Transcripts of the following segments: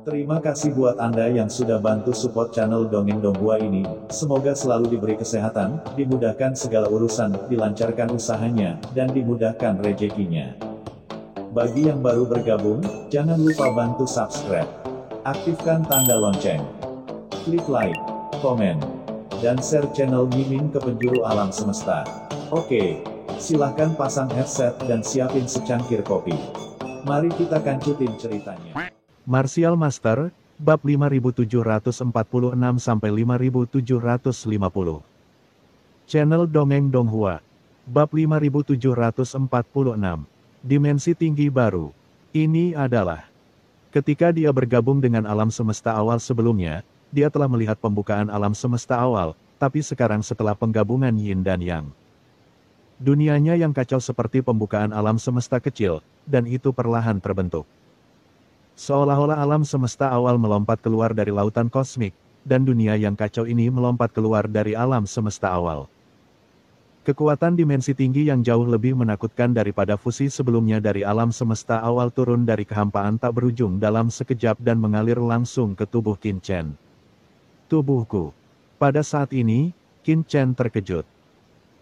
Terima kasih buat Anda yang sudah bantu support channel Dongeng Donghua ini. Semoga selalu diberi kesehatan, dimudahkan segala urusan, dilancarkan usahanya, dan dimudahkan rezekinya. Bagi yang baru bergabung, jangan lupa bantu subscribe. Aktifkan tanda lonceng. Klik like, komen, dan share channel Mimin ke penjuru alam semesta. Oke, silahkan pasang headset dan siapin secangkir kopi. Mari kita kancutin ceritanya. Martial Master, bab 5746-5750. Channel Dongeng Donghua. Bab 5746. Dimensi tinggi baru. Ini adalah ketika dia bergabung dengan alam semesta awal sebelumnya, dia telah melihat pembukaan alam semesta awal, tapi sekarang setelah penggabungan Yin dan Yang, dunianya yang kacau seperti pembukaan alam semesta kecil, dan itu perlahan terbentuk. Seolah-olah alam semesta awal melompat keluar dari lautan kosmik, dan dunia yang kacau ini melompat keluar dari alam semesta awal. Kekuatan dimensi tinggi yang jauh lebih menakutkan daripada fusi sebelumnya dari alam semesta awal turun dari kehampaan tak berujung dalam sekejap dan mengalir langsung ke tubuh Qin Chen. Tubuhku. Pada saat ini, Qin Chen terkejut.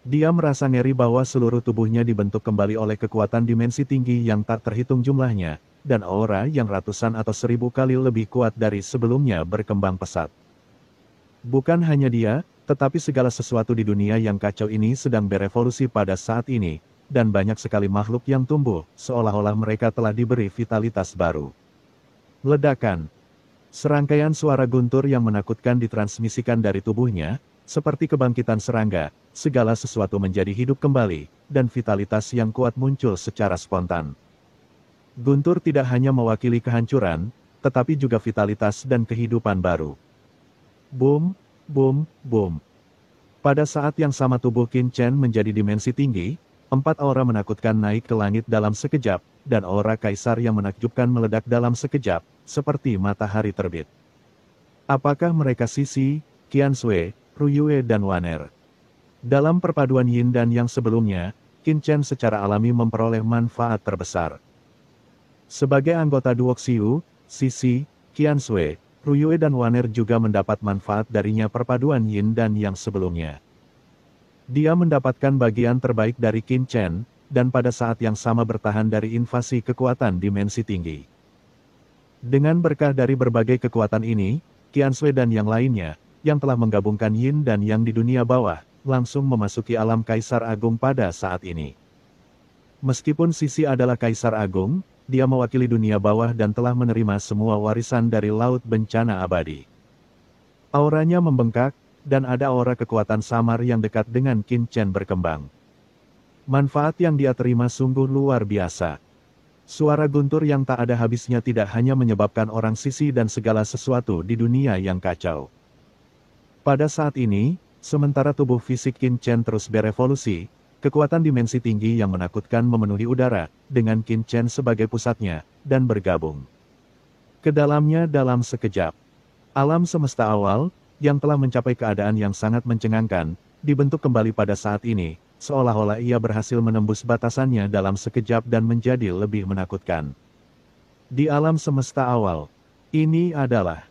Dia merasa ngeri bahwa seluruh tubuhnya dibentuk kembali oleh kekuatan dimensi tinggi yang tak terhitung jumlahnya, dan aura yang ratusan atau 1000 kali lebih kuat dari sebelumnya berkembang pesat. Bukan hanya dia, tetapi segala sesuatu di dunia yang kacau ini sedang berevolusi pada saat ini, dan banyak sekali makhluk yang tumbuh, seolah-olah mereka telah diberi vitalitas baru. Ledakan. Serangkaian suara guntur yang menakutkan ditransmisikan dari tubuhnya, seperti kebangkitan serangga, segala sesuatu menjadi hidup kembali, dan vitalitas yang kuat muncul secara spontan. Guntur tidak hanya mewakili kehancuran, tetapi juga vitalitas dan kehidupan baru. Boom, boom, boom. Pada saat yang sama tubuh Qin Chen menjadi dimensi tinggi, 4 aura menakutkan naik ke langit dalam sekejap, dan aura kaisar yang menakjubkan meledak dalam sekejap, seperti matahari terbit. Apakah mereka Sisi, Qiansui, Ruyue dan Waner? Dalam perpaduan Yin dan Yang sebelumnya, Qin Chen secara alami memperoleh manfaat terbesar. Sebagai anggota Duo Xiu, Sisi, Qiansui, Ruyue dan Waner juga mendapat manfaat darinya perpaduan Yin dan Yang sebelumnya. Dia mendapatkan bagian terbaik dari Qin Chen, dan pada saat yang sama bertahan dari invasi kekuatan dimensi tinggi. Dengan berkah dari berbagai kekuatan ini, Qiansui dan yang lainnya, yang telah menggabungkan Yin dan Yang di dunia bawah, langsung memasuki alam Kaisar Agung pada saat ini. Meskipun Sisi adalah Kaisar Agung, dia mewakili dunia bawah dan telah menerima semua warisan dari Laut Bencana Abadi. Auranya membengkak, dan ada aura kekuatan samar yang dekat dengan Qin Chen berkembang. Manfaat yang dia terima sungguh luar biasa. Suara guntur yang tak ada habisnya tidak hanya menyebabkan orang Sisi dan segala sesuatu di dunia yang kacau. Pada saat ini, sementara tubuh fisik Qin Chen terus berevolusi, kekuatan dimensi tinggi yang menakutkan memenuhi udara, dengan Qin Chen sebagai pusatnya, dan bergabung ke dalamnya dalam sekejap. Alam semesta awal, yang telah mencapai keadaan yang sangat mencengangkan, dibentuk kembali pada saat ini, seolah-olah ia berhasil menembus batasannya dalam sekejap dan menjadi lebih menakutkan. Di alam semesta awal, ini adalah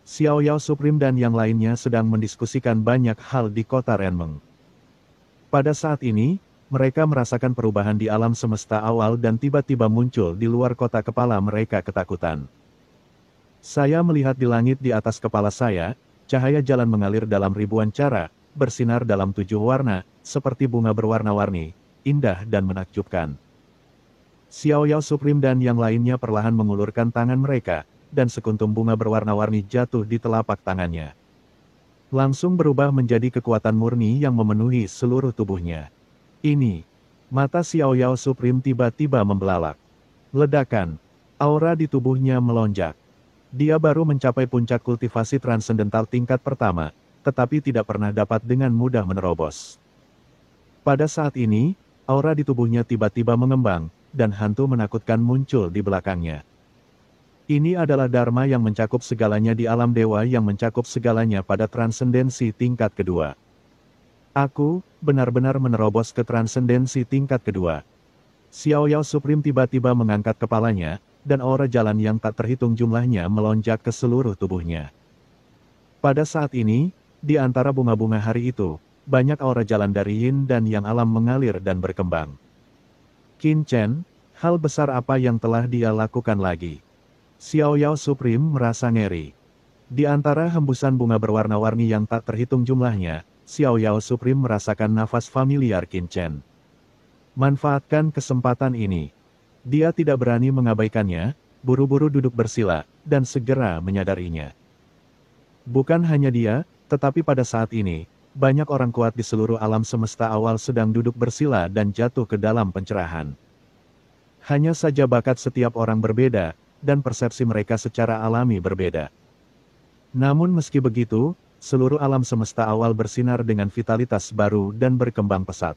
Xiao Yao Supreme dan yang lainnya sedang mendiskusikan banyak hal di kota Renmeng. Pada saat ini, mereka merasakan perubahan di alam semesta awal dan tiba-tiba muncul di luar kota kepala mereka ketakutan. Saya melihat di langit di atas kepala saya, cahaya jalan mengalir dalam ribuan cara, bersinar dalam 7 warna, seperti bunga berwarna-warni, indah dan menakjubkan. Xiao Yao Supreme dan yang lainnya perlahan mengulurkan tangan mereka, dan sekuntum bunga berwarna-warni jatuh di telapak tangannya. Langsung berubah menjadi kekuatan murni yang memenuhi seluruh tubuhnya. Ini, mata Xiao Yao Supreme tiba-tiba membelalak. Ledakan, aura di tubuhnya melonjak. Dia baru mencapai puncak kultivasi transendental tingkat pertama, tetapi tidak pernah dapat dengan mudah menerobos. Pada saat ini, aura di tubuhnya tiba-tiba mengembang, dan hantu menakutkan muncul di belakangnya. Ini adalah Dharma yang mencakup segalanya di alam dewa yang mencakup segalanya pada transendensi tingkat kedua. Aku, benar-benar menerobos ke transendensi tingkat kedua. Xiao Yao Supreme tiba-tiba mengangkat kepalanya, dan aura jalan yang tak terhitung jumlahnya melonjak ke seluruh tubuhnya. Pada saat ini, di antara bunga-bunga hari itu, banyak aura jalan dari yin dan yang alam mengalir dan berkembang. Qin Chen, hal besar apa yang telah dia lakukan lagi? Xiao Yao Supreme merasa ngeri. Di antara hembusan bunga berwarna-warni yang tak terhitung jumlahnya, Xiao Yao Supreme merasakan nafas familiar Qin Chen. Manfaatkan kesempatan ini. Dia tidak berani mengabaikannya, buru-buru duduk bersila, dan segera menyadarinya. Bukan hanya dia, tetapi pada saat ini, banyak orang kuat di seluruh alam semesta awal sedang duduk bersila dan jatuh ke dalam pencerahan. Hanya saja bakat setiap orang berbeda, dan persepsi mereka secara alami berbeda. Namun meski begitu, seluruh alam semesta awal bersinar dengan vitalitas baru dan berkembang pesat.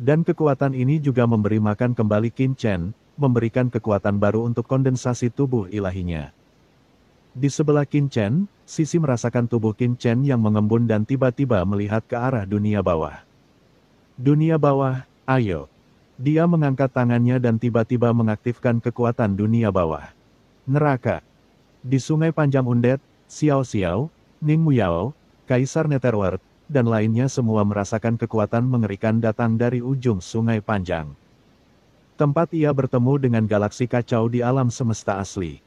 Dan kekuatan ini juga memberi makan kembali Qin Chen, memberikan kekuatan baru untuk kondensasi tubuh ilahinya. Di sebelah Qin Chen, Sisi merasakan tubuh Qin Chen yang mengembun dan tiba-tiba melihat ke arah dunia bawah. Dunia bawah, ayo. Dia mengangkat tangannya dan tiba-tiba mengaktifkan kekuatan dunia bawah. Neraka. Di Sungai Panjang Undead, Xiao Xiao, Ning Muyao, Kaisar Netherworld, dan lainnya semua merasakan kekuatan mengerikan datang dari ujung Sungai Panjang. Tempat ia bertemu dengan galaksi kacau di alam semesta asli.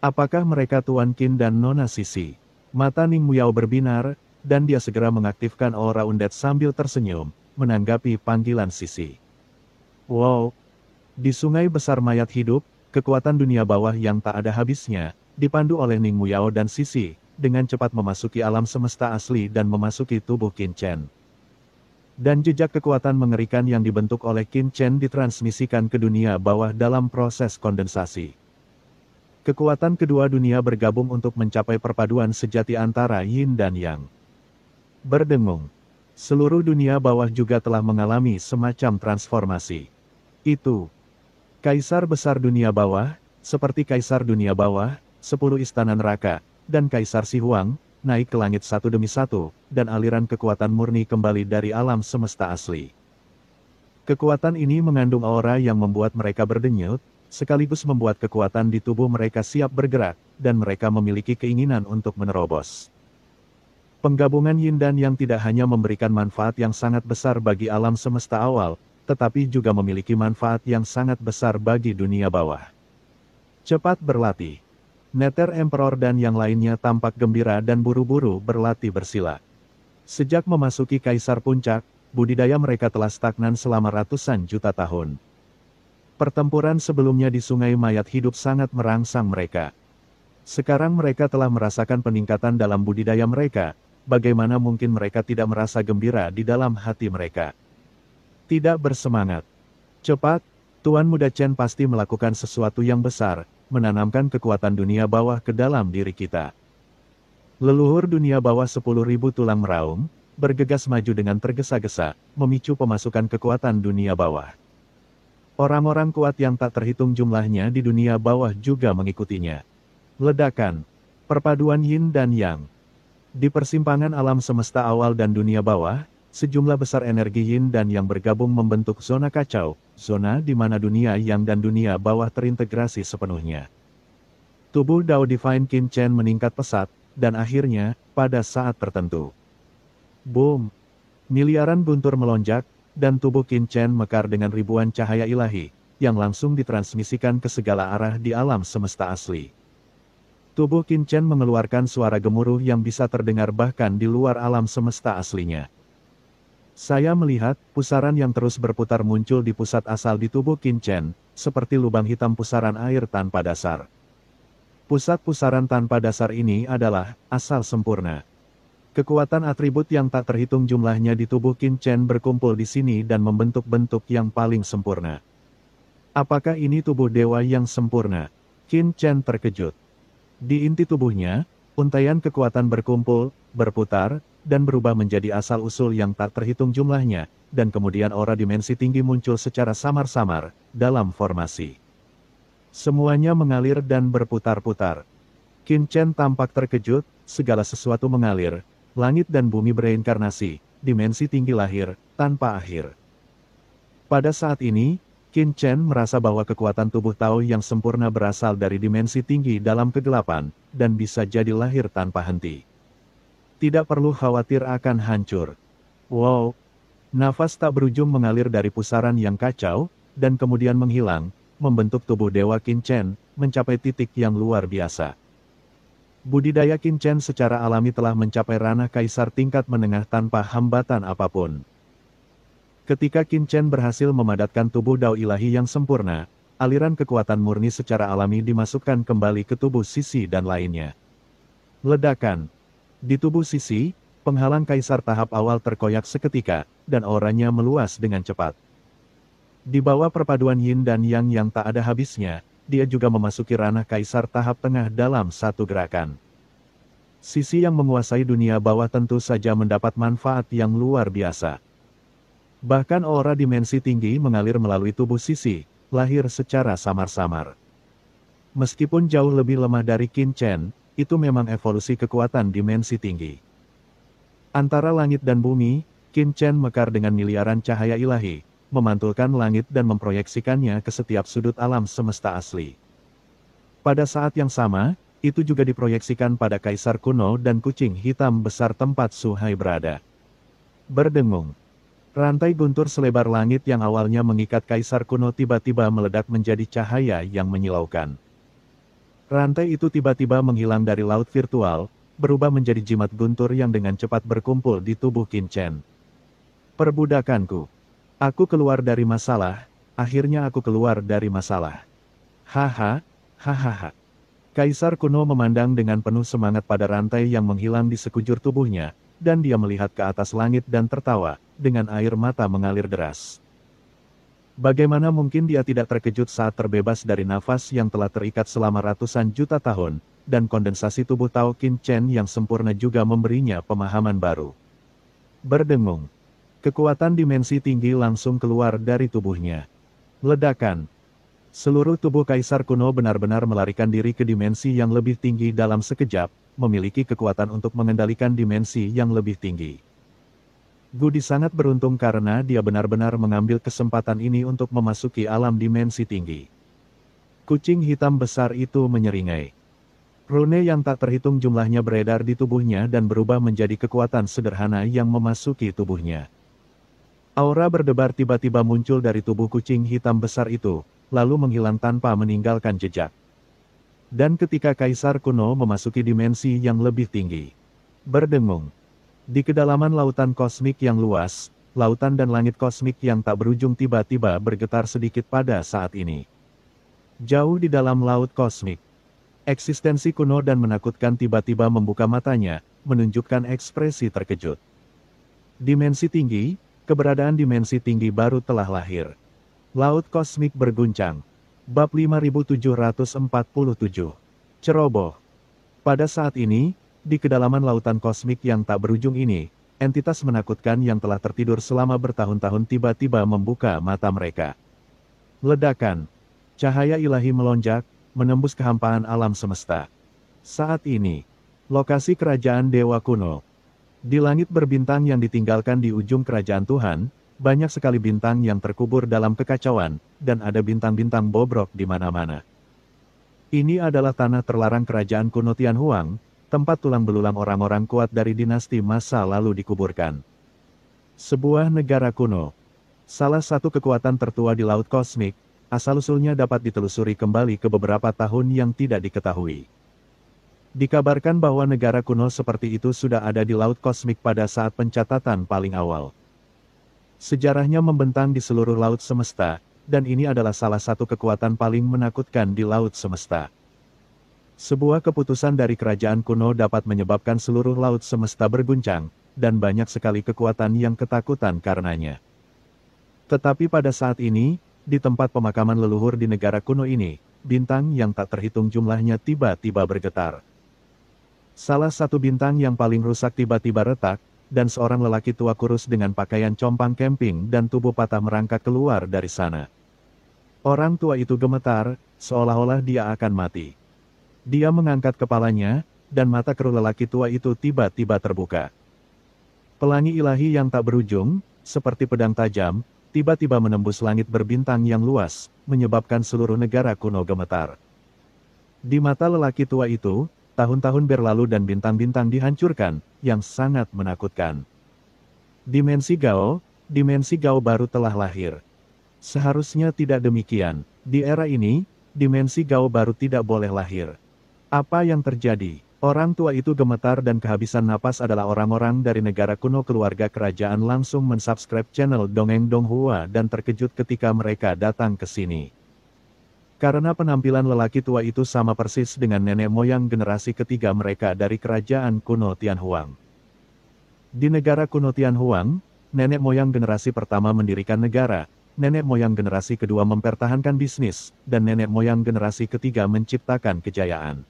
Apakah mereka Tuan Qin dan Nona Sisi? Mata Ning Muyao berbinar, dan dia segera mengaktifkan aura undead sambil tersenyum, menanggapi panggilan Sisi. Wow! Di sungai besar mayat hidup, kekuatan dunia bawah yang tak ada habisnya, dipandu oleh Ning Muyao dan Sisi, dengan cepat memasuki alam semesta asli dan memasuki tubuh Qin Chen. Dan jejak kekuatan mengerikan yang dibentuk oleh Qin Chen ditransmisikan ke dunia bawah dalam proses kondensasi. Kekuatan kedua dunia bergabung untuk mencapai perpaduan sejati antara yin dan yang. Berdengung. Seluruh dunia bawah juga telah mengalami semacam transformasi. Itu. Kaisar besar dunia bawah, seperti Kaisar dunia bawah, 10 istana neraka, dan Kaisar Si Huang, naik ke langit satu demi satu, dan aliran kekuatan murni kembali dari alam semesta asli. Kekuatan ini mengandung aura yang membuat mereka berdenyut, sekaligus membuat kekuatan di tubuh mereka siap bergerak, dan mereka memiliki keinginan untuk menerobos. Penggabungan yin dan yang tidak hanya memberikan manfaat yang sangat besar bagi alam semesta awal, tetapi juga memiliki manfaat yang sangat besar bagi dunia bawah. Cepat berlatih. Nether Emperor dan yang lainnya tampak gembira dan buru-buru berlatih bersila. Sejak memasuki Kaisar Puncak, budidaya mereka telah stagnan selama ratusan juta tahun. Pertempuran sebelumnya di Sungai Mayat Hidup sangat merangsang mereka. Sekarang mereka telah merasakan peningkatan dalam budidaya mereka, bagaimana mungkin mereka tidak merasa gembira di dalam hati mereka? Tidak bersemangat. Cepat, Tuan Muda Chen pasti melakukan sesuatu yang besar, menanamkan kekuatan dunia bawah ke dalam diri kita. Leluhur dunia bawah 10.000 tulang meraung, bergegas maju dengan tergesa-gesa, memicu pemasukan kekuatan dunia bawah. Orang-orang kuat yang tak terhitung jumlahnya di dunia bawah juga mengikutinya. Ledakan. Perpaduan yin dan yang. Di persimpangan alam semesta awal dan dunia bawah, sejumlah besar energi yin dan yang bergabung membentuk zona kacau, zona di mana dunia yang dan dunia bawah terintegrasi sepenuhnya. Tubuh Dao Divine Qin Chen meningkat pesat, dan akhirnya, pada saat tertentu. Boom! Miliaran buntur melonjak, dan tubuh Qin Chen mekar dengan ribuan cahaya ilahi, yang langsung ditransmisikan ke segala arah di alam semesta asli. Tubuh Qin Chen mengeluarkan suara gemuruh yang bisa terdengar bahkan di luar alam semesta aslinya. Saya melihat, pusaran yang terus berputar muncul di pusat asal di tubuh Qin Chen, seperti lubang hitam pusaran air tanpa dasar. Pusat pusaran tanpa dasar ini adalah asal sempurna. Kekuatan atribut yang tak terhitung jumlahnya di tubuh Qin Chen berkumpul di sini dan membentuk bentuk yang paling sempurna. Apakah ini tubuh dewa yang sempurna? Qin Chen terkejut. Di inti tubuhnya, untaian kekuatan berkumpul, berputar, dan berubah menjadi asal-usul yang tak terhitung jumlahnya, dan kemudian aura dimensi tinggi muncul secara samar-samar, dalam formasi. Semuanya mengalir dan berputar-putar. Qin Chen tampak terkejut, segala sesuatu mengalir, langit dan bumi bereinkarnasi, dimensi tinggi lahir, tanpa akhir. Pada saat ini, Qin Chen merasa bahwa kekuatan tubuh Tao yang sempurna berasal dari dimensi tinggi dalam kegelapan, dan bisa jadi lahir tanpa henti. Tidak perlu khawatir akan hancur. Wow! Nafas tak berujung mengalir dari pusaran yang kacau, dan kemudian menghilang, membentuk tubuh Dewa Qin Chen, mencapai titik yang luar biasa. Budidaya Qin Chen secara alami telah mencapai ranah kaisar tingkat menengah tanpa hambatan apapun. Ketika Qin Chen berhasil memadatkan tubuh Dao ilahi yang sempurna, aliran kekuatan murni secara alami dimasukkan kembali ke tubuh Sisi dan lainnya. Ledakan. Di tubuh Sisi, penghalang kaisar tahap awal terkoyak seketika, dan auranya meluas dengan cepat. Di bawah perpaduan Yin dan Yang yang tak ada habisnya, dia juga memasuki ranah kaisar tahap tengah dalam satu gerakan. Sisi yang menguasai dunia bawah tentu saja mendapat manfaat yang luar biasa. Bahkan aura dimensi tinggi mengalir melalui tubuh Sisi, lahir secara samar-samar. Meskipun jauh lebih lemah dari Qin Chen, itu memang evolusi kekuatan dimensi tinggi. Antara langit dan bumi, Qin Chen mekar dengan miliaran cahaya ilahi, memantulkan langit dan memproyeksikannya ke setiap sudut alam semesta asli. Pada saat yang sama, itu juga diproyeksikan pada kaisar kuno dan kucing hitam besar tempat Su Hai berada. Berdengung. Rantai guntur selebar langit yang awalnya mengikat kaisar kuno tiba-tiba meledak menjadi cahaya yang menyilaukan. Rantai itu tiba-tiba menghilang dari laut virtual, berubah menjadi jimat guntur yang dengan cepat berkumpul di tubuh Qin Chen. Perbudakanku. Aku keluar dari masalah, akhirnya aku keluar dari masalah. Haha, hahaha. Kaisar kuno memandang dengan penuh semangat pada rantai yang menghilang di sekujur tubuhnya, dan dia melihat ke atas langit dan tertawa, dengan air mata mengalir deras. Bagaimana mungkin dia tidak terkejut saat terbebas dari nafas yang telah terikat selama ratusan juta tahun, dan kondensasi tubuh Tao Qin Chen yang sempurna juga memberinya pemahaman baru. Berdengung. Kekuatan dimensi tinggi langsung keluar dari tubuhnya. Ledakan. Seluruh tubuh kaisar kuno benar-benar melarikan diri ke dimensi yang lebih tinggi dalam sekejap, memiliki kekuatan untuk mengendalikan dimensi yang lebih tinggi. Gudi sangat beruntung karena dia benar-benar mengambil kesempatan ini untuk memasuki alam dimensi tinggi. Kucing hitam besar itu menyeringai. Rune yang tak terhitung jumlahnya beredar di tubuhnya dan berubah menjadi kekuatan sederhana yang memasuki tubuhnya. Aura berdebar tiba-tiba muncul dari tubuh kucing hitam besar itu, lalu menghilang tanpa meninggalkan jejak. Dan ketika kaisar kuno memasuki dimensi yang lebih tinggi, berdengung. Di kedalaman lautan kosmik yang luas, lautan dan langit kosmik yang tak berujung tiba-tiba bergetar sedikit pada saat ini. Jauh di dalam laut kosmik, eksistensi kuno dan menakutkan tiba-tiba membuka matanya, menunjukkan ekspresi terkejut. Dimensi tinggi, keberadaan dimensi tinggi baru telah lahir. Laut kosmik berguncang. Bab 5747. Ceroboh. Pada saat ini, di kedalaman lautan kosmik yang tak berujung ini, entitas menakutkan yang telah tertidur selama bertahun-tahun tiba-tiba membuka mata mereka. Ledakan. Cahaya ilahi melonjak, menembus kehampaan alam semesta. Saat ini, lokasi kerajaan Dewa Kuno. Di langit berbintang yang ditinggalkan di ujung kerajaan Tuhan, banyak sekali bintang yang terkubur dalam kekacauan, dan ada bintang-bintang bobrok di mana-mana. Ini adalah tanah terlarang kerajaan kuno Tianhuang, tempat tulang belulang orang-orang kuat dari dinasti masa lalu dikuburkan. Sebuah negara kuno. Salah satu kekuatan tertua di laut kosmik, asal-usulnya dapat ditelusuri kembali ke beberapa tahun yang tidak diketahui. Dikabarkan bahwa negara kuno seperti itu sudah ada di laut kosmik pada saat pencatatan paling awal. Sejarahnya membentang di seluruh laut semesta, dan ini adalah salah satu kekuatan paling menakutkan di laut semesta. Sebuah keputusan dari kerajaan kuno dapat menyebabkan seluruh laut semesta berguncang, dan banyak sekali kekuatan yang ketakutan karenanya. Tetapi pada saat ini, di tempat pemakaman leluhur di negara kuno ini, bintang yang tak terhitung jumlahnya tiba-tiba bergetar. Salah satu bintang yang paling rusak tiba-tiba retak, dan seorang lelaki tua kurus dengan pakaian compang camping dan tubuh patah merangkak keluar dari sana. Orang tua itu gemetar, seolah-olah dia akan mati. Dia mengangkat kepalanya, dan mata keruh lelaki tua itu tiba-tiba terbuka. Pelangi ilahi yang tak berujung, seperti pedang tajam, tiba-tiba menembus langit berbintang yang luas, menyebabkan seluruh negara kuno gemetar. Di mata lelaki tua itu, tahun-tahun berlalu dan bintang-bintang dihancurkan, yang sangat menakutkan. Dimensi Gao baru telah lahir. Seharusnya tidak demikian. Di era ini, dimensi Gao baru tidak boleh lahir. Apa yang terjadi? Orang tua itu gemetar dan kehabisan napas. Adalah orang-orang dari negara kuno keluarga kerajaan langsung mensubscribe channel Dongeng Donghua dan terkejut ketika mereka datang ke sini. Karena penampilan lelaki tua itu sama persis dengan nenek moyang generasi ketiga mereka dari kerajaan kuno Tianhuang. Di negara kuno Tianhuang, nenek moyang generasi pertama mendirikan negara, nenek moyang generasi kedua mempertahankan bisnis, dan nenek moyang generasi ketiga menciptakan kejayaan.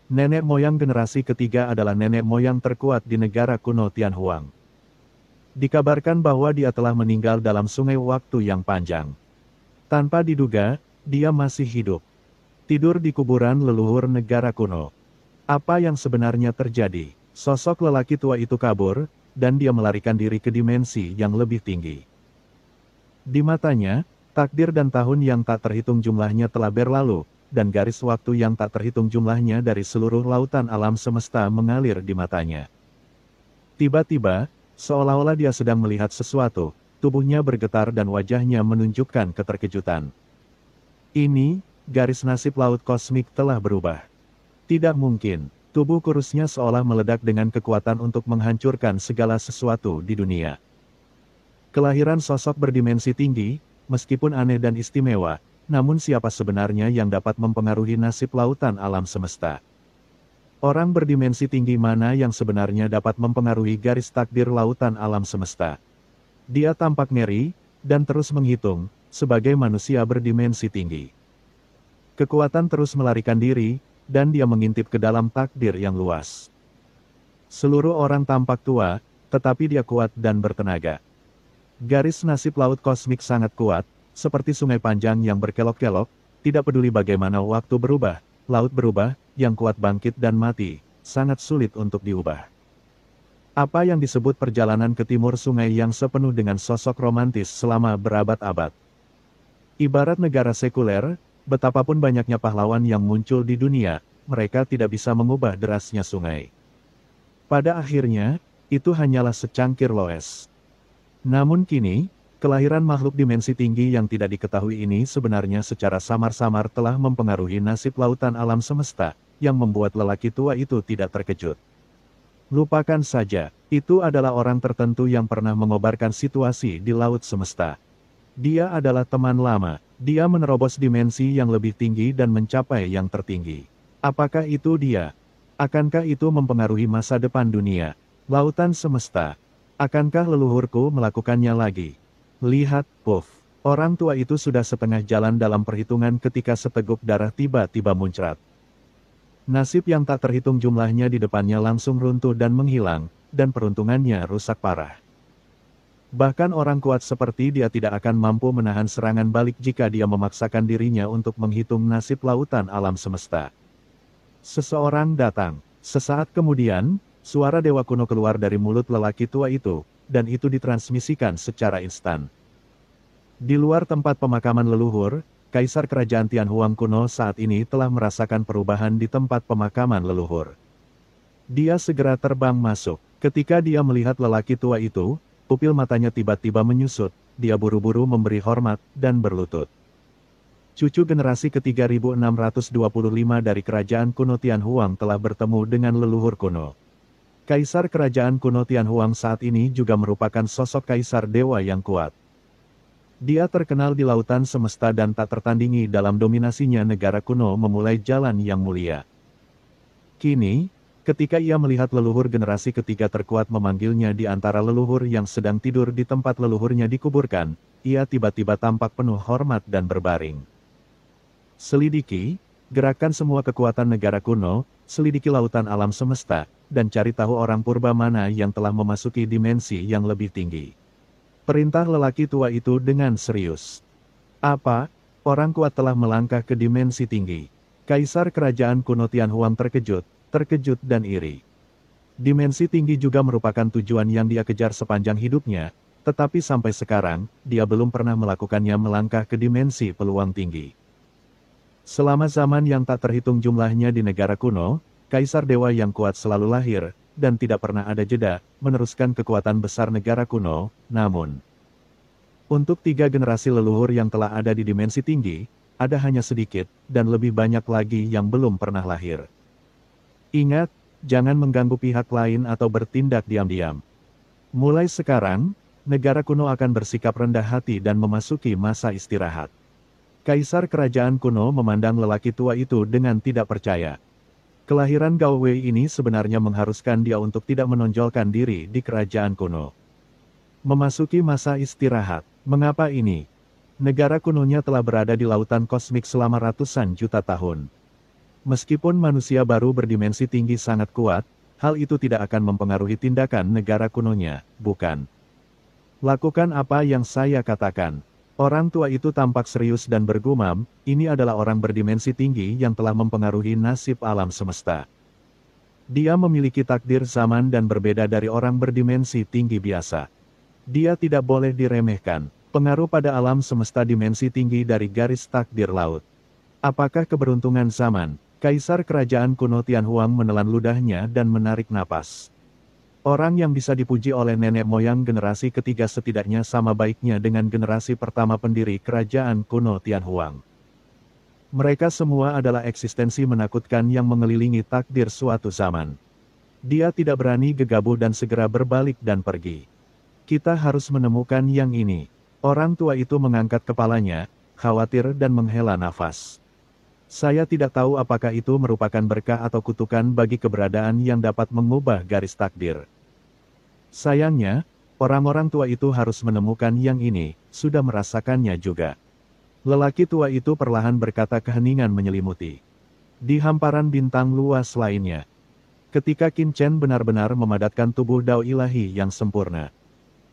Nenek moyang generasi ketiga adalah nenek moyang terkuat di negara kuno Tianhuang. Dikabarkan bahwa dia telah meninggal dalam sungai waktu yang panjang. Tanpa diduga, dia masih hidup. Tidur di kuburan leluhur negara kuno. Apa yang sebenarnya terjadi? Sosok lelaki tua itu kabur, dan dia melarikan diri ke dimensi yang lebih tinggi. Di matanya, takdir dan tahun yang tak terhitung jumlahnya telah berlalu, dan garis waktu yang tak terhitung jumlahnya dari seluruh lautan alam semesta mengalir di matanya. Tiba-tiba, seolah-olah dia sedang melihat sesuatu, tubuhnya bergetar dan wajahnya menunjukkan keterkejutan. Ini, garis nasib laut kosmik telah berubah. Tidak mungkin, tubuh kurusnya seolah meledak dengan kekuatan untuk menghancurkan segala sesuatu di dunia. Kelahiran sosok berdimensi tinggi, meskipun aneh dan istimewa, namun siapa sebenarnya yang dapat mempengaruhi nasib lautan alam semesta? Orang berdimensi tinggi mana yang sebenarnya dapat mempengaruhi garis takdir lautan alam semesta? Dia tampak ngeri, dan terus menghitung, sebagai manusia berdimensi tinggi. Kekuatan terus melarikan diri, dan dia mengintip ke dalam takdir yang luas. Seluruh orang tampak tua, tetapi dia kuat dan bertenaga. Garis nasib laut kosmik sangat kuat, seperti sungai panjang yang berkelok-kelok, tidak peduli bagaimana waktu berubah, laut berubah, yang kuat bangkit dan mati, sangat sulit untuk diubah. Apa yang disebut perjalanan ke timur sungai yang sepenuh dengan sosok romantis selama berabad-abad. Ibarat negara sekuler, betapapun banyaknya pahlawan yang muncul di dunia, mereka tidak bisa mengubah derasnya sungai. Pada akhirnya, itu hanyalah secangkir loes. Namun kini, kelahiran makhluk dimensi tinggi yang tidak diketahui ini sebenarnya secara samar-samar telah mempengaruhi nasib lautan alam semesta, yang membuat lelaki tua itu tidak terkejut. Lupakan saja, itu adalah orang tertentu yang pernah mengobarkan situasi di laut semesta. Dia adalah teman lama, dia menerobos dimensi yang lebih tinggi dan mencapai yang tertinggi. Apakah itu dia? Akankah itu mempengaruhi masa depan dunia? Lautan semesta. Akankah leluhurku melakukannya lagi? Lihat, puff. Orang tua itu sudah setengah jalan dalam perhitungan ketika seteguk darah tiba-tiba muncrat. Nasib yang tak terhitung jumlahnya di depannya langsung runtuh dan menghilang, dan peruntungannya rusak parah. Bahkan orang kuat seperti dia tidak akan mampu menahan serangan balik jika dia memaksakan dirinya untuk menghitung nasib lautan alam semesta. Seseorang datang. Sesaat kemudian, suara dewa kuno keluar dari mulut lelaki tua itu, dan itu ditransmisikan secara instan. Di luar tempat pemakaman leluhur, Kaisar Kerajaan Tianhuang kuno saat ini telah merasakan perubahan di tempat pemakaman leluhur. Dia segera terbang masuk. Ketika dia melihat lelaki tua itu, pupil matanya tiba-tiba menyusut, dia buru-buru memberi hormat, dan berlutut. Cucu generasi ke-3625 dari Kerajaan kuno Tianhuang telah bertemu dengan leluhur kuno. Kaisar Kerajaan kuno Tianhuang saat ini juga merupakan sosok kaisar dewa yang kuat. Dia terkenal di lautan semesta dan tak tertandingi dalam dominasinya negara kuno memulai jalan yang mulia. Kini, ketika ia melihat leluhur generasi ketiga terkuat memanggilnya di antara leluhur yang sedang tidur di tempat leluhurnya dikuburkan, ia tiba-tiba tampak penuh hormat dan berbaring. Selidiki, gerakan semua kekuatan negara kuno, selidiki lautan alam semesta, dan cari tahu orang purba mana yang telah memasuki dimensi yang lebih tinggi. Perintah lelaki tua itu dengan serius. Apa? Orang kuat telah melangkah ke dimensi tinggi. Kaisar Kerajaan kuno Tianhuang terkejut dan iri. Dimensi tinggi juga merupakan tujuan yang dia kejar sepanjang hidupnya, Tetapi sampai sekarang, dia belum pernah melakukannya melangkah ke dimensi peluang tinggi. Selama zaman yang tak terhitung jumlahnya di negara kuno, Kaisar Dewa yang kuat selalu lahir, dan tidak pernah ada jeda, meneruskan kekuatan besar negara kuno, namun untuk 3 generasi leluhur yang telah ada di dimensi tinggi, ada hanya sedikit, dan lebih banyak lagi yang belum pernah lahir. Ingat, jangan mengganggu pihak lain atau bertindak diam-diam. Mulai sekarang, negara kuno akan bersikap rendah hati dan memasuki masa istirahat. Kaisar kerajaan kuno memandang lelaki tua itu dengan tidak percaya. Kelahiran Gao Wei ini sebenarnya mengharuskan dia untuk tidak menonjolkan diri di kerajaan kuno. Memasuki masa istirahat, mengapa ini? Negara kunonya telah berada di lautan kosmik selama ratusan juta tahun. Meskipun manusia baru berdimensi tinggi sangat kuat, hal itu tidak akan mempengaruhi tindakan negara kunonya, bukan? Lakukan apa yang saya katakan. Orang tua itu tampak serius dan bergumam, ini adalah orang berdimensi tinggi yang telah mempengaruhi nasib alam semesta. Dia memiliki takdir zaman dan berbeda dari orang berdimensi tinggi biasa. Dia tidak boleh diremehkan. Pengaruh pada alam semesta dimensi tinggi dari garis takdir laut. Apakah keberuntungan zaman? Kaisar kerajaan kuno Tianhuang menelan ludahnya dan menarik napas. Orang yang bisa dipuji oleh nenek moyang generasi ketiga setidaknya sama baiknya dengan generasi pertama pendiri kerajaan kuno Tianhuang. Mereka semua adalah eksistensi menakutkan yang mengelilingi takdir suatu zaman. Dia tidak berani gegabah dan segera berbalik dan pergi. Kita harus menemukan yang ini. Orang tua itu mengangkat kepalanya, khawatir dan menghela nafas. Saya tidak tahu apakah itu merupakan berkah atau kutukan bagi keberadaan yang dapat mengubah garis takdir. Sayangnya, orang-orang tua itu harus menemukan yang ini, sudah merasakannya juga. Lelaki tua itu perlahan berkata keheningan menyelimuti. Di hamparan bintang luas lainnya. Ketika Qin Chen benar-benar memadatkan tubuh Dao ilahi yang sempurna.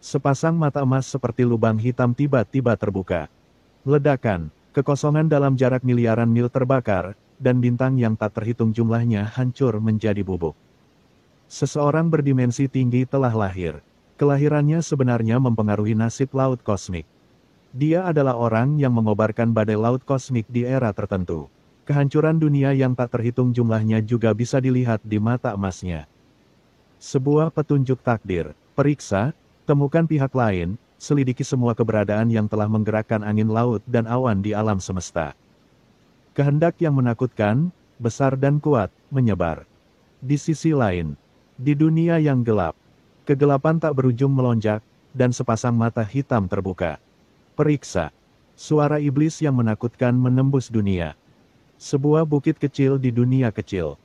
Sepasang mata emas seperti lubang hitam tiba-tiba terbuka. Ledakan, kekosongan dalam jarak miliaran mil terbakar, dan bintang yang tak terhitung jumlahnya hancur menjadi bubuk. Seseorang berdimensi tinggi telah lahir. Kelahirannya sebenarnya mempengaruhi nasib laut kosmik. Dia adalah orang yang mengobarkan badai laut kosmik di era tertentu. Kehancuran dunia yang tak terhitung jumlahnya juga bisa dilihat di mata emasnya. Sebuah petunjuk takdir. Periksa, temukan pihak lain, selidiki semua keberadaan yang telah menggerakkan angin laut dan awan di alam semesta. Kehendak yang menakutkan, besar dan kuat, menyebar. Di sisi lain, di dunia yang gelap, kegelapan tak berujung melonjak, dan sepasang mata hitam terbuka. Periksa. Suara iblis yang menakutkan menembus dunia. Sebuah bukit kecil di dunia kecil.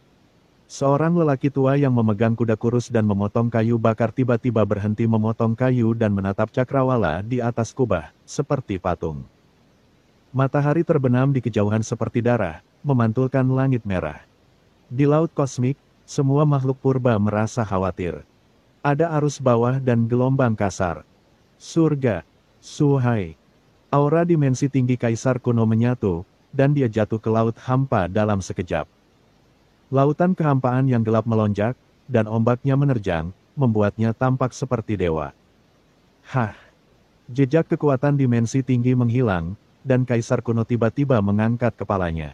Seorang lelaki tua yang memegang kuda kurus dan memotong kayu bakar tiba-tiba berhenti memotong kayu dan menatap cakrawala di atas kubah, seperti patung. Matahari terbenam di kejauhan seperti darah, memantulkan langit merah. Di laut kosmik, semua makhluk purba merasa khawatir. Ada arus bawah dan gelombang kasar. Surga, Suhai. Aura dimensi tinggi kaisar kuno menyatu, dan dia jatuh ke laut hampa dalam sekejap. Lautan kehampaan yang gelap melonjak, dan ombaknya menerjang, membuatnya tampak seperti dewa. Hah! Jejak kekuatan dimensi tinggi menghilang, dan kaisar kuno tiba-tiba mengangkat kepalanya.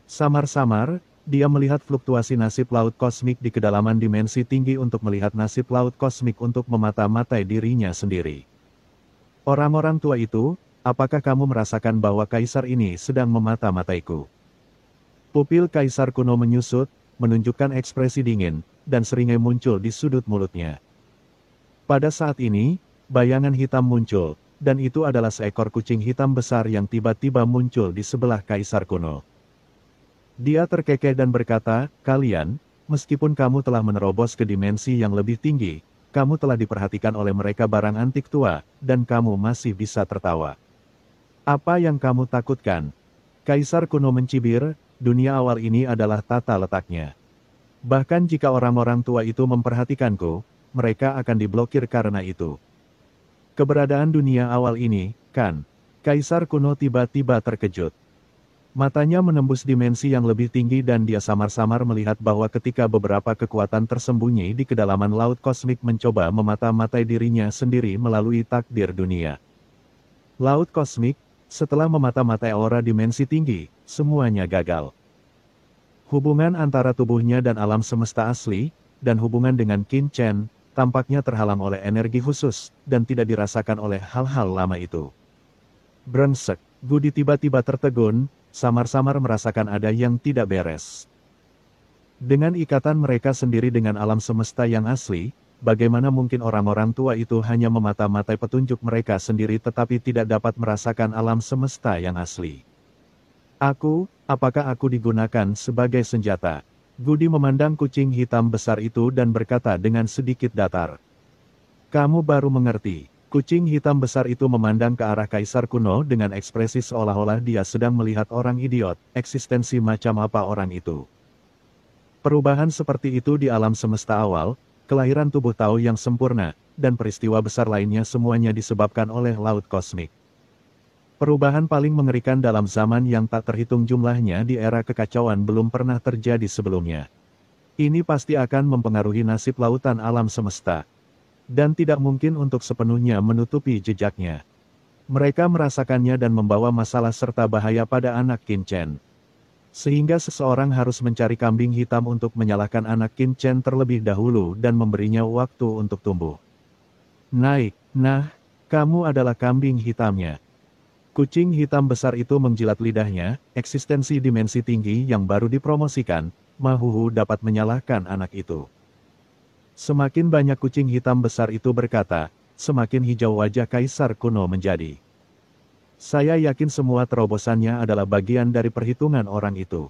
Samar-samar, dia melihat fluktuasi nasib laut kosmik di kedalaman dimensi tinggi untuk melihat nasib laut kosmik untuk memata-matai dirinya sendiri. Orang-orang tua itu, apakah kamu merasakan bahwa kaisar ini sedang memata-mataiku? Pupil kaisar kuno menyusut, menunjukkan ekspresi dingin, dan seringai muncul di sudut mulutnya. Pada saat ini, bayangan hitam muncul, dan itu adalah seekor kucing hitam besar yang tiba-tiba muncul di sebelah kaisar kuno. Dia terkekeh dan berkata, kalian, meskipun kamu telah menerobos ke dimensi yang lebih tinggi, kamu telah diperhatikan oleh mereka barang antik tua, dan kamu masih bisa tertawa. Apa yang kamu takutkan? Kaisar kuno mencibir, dunia awal ini adalah tata letaknya. Bahkan jika orang-orang tua itu memperhatikanku, mereka akan diblokir karena itu. Keberadaan dunia awal ini, kan? Kaisar kuno tiba-tiba terkejut. Matanya menembus dimensi yang lebih tinggi dan dia samar-samar melihat bahwa ketika beberapa kekuatan tersembunyi di kedalaman laut kosmik mencoba memata-matai dirinya sendiri melalui takdir dunia. Laut kosmik, setelah memata-matai aura dimensi tinggi, semuanya gagal. Hubungan antara tubuhnya dan alam semesta asli, dan hubungan dengan Qin Chen, tampaknya terhalang oleh energi khusus, dan tidak dirasakan oleh hal-hal lama itu. Brengsek, Gudi tiba-tiba tertegun, samar-samar merasakan ada yang tidak beres. Dengan ikatan mereka sendiri dengan alam semesta yang asli, bagaimana mungkin orang-orang tua itu hanya memata-matai petunjuk mereka sendiri tetapi tidak dapat merasakan alam semesta yang asli? Apakah aku digunakan sebagai senjata? Gudi memandang kucing hitam besar itu dan berkata dengan sedikit datar. Kamu baru mengerti. Kucing hitam besar itu memandang ke arah kaisar kuno dengan ekspresi seolah-olah dia sedang melihat orang idiot, eksistensi macam apa orang itu. Perubahan seperti itu di alam semesta awal, kelahiran tubuh Tao yang sempurna, dan peristiwa besar lainnya semuanya disebabkan oleh laut kosmik. Perubahan paling mengerikan dalam zaman yang tak terhitung jumlahnya di era kekacauan belum pernah terjadi sebelumnya. Ini pasti akan mempengaruhi nasib lautan alam semesta. Dan tidak mungkin untuk sepenuhnya menutupi jejaknya. Mereka merasakannya dan membawa masalah serta bahaya pada anak Qin Chen. Sehingga seseorang harus mencari kambing hitam untuk menyalahkan anak Qin Chen terlebih dahulu dan memberinya waktu untuk tumbuh. Kamu adalah kambing hitamnya. Kucing hitam besar itu menjilat lidahnya, eksistensi dimensi tinggi yang baru dipromosikan, Mahuhu dapat menyalahkan anak itu. Semakin banyak kucing hitam besar itu berkata, semakin hijau wajah kaisar kuno menjadi. Saya yakin semua terobosannya adalah bagian dari perhitungan orang itu.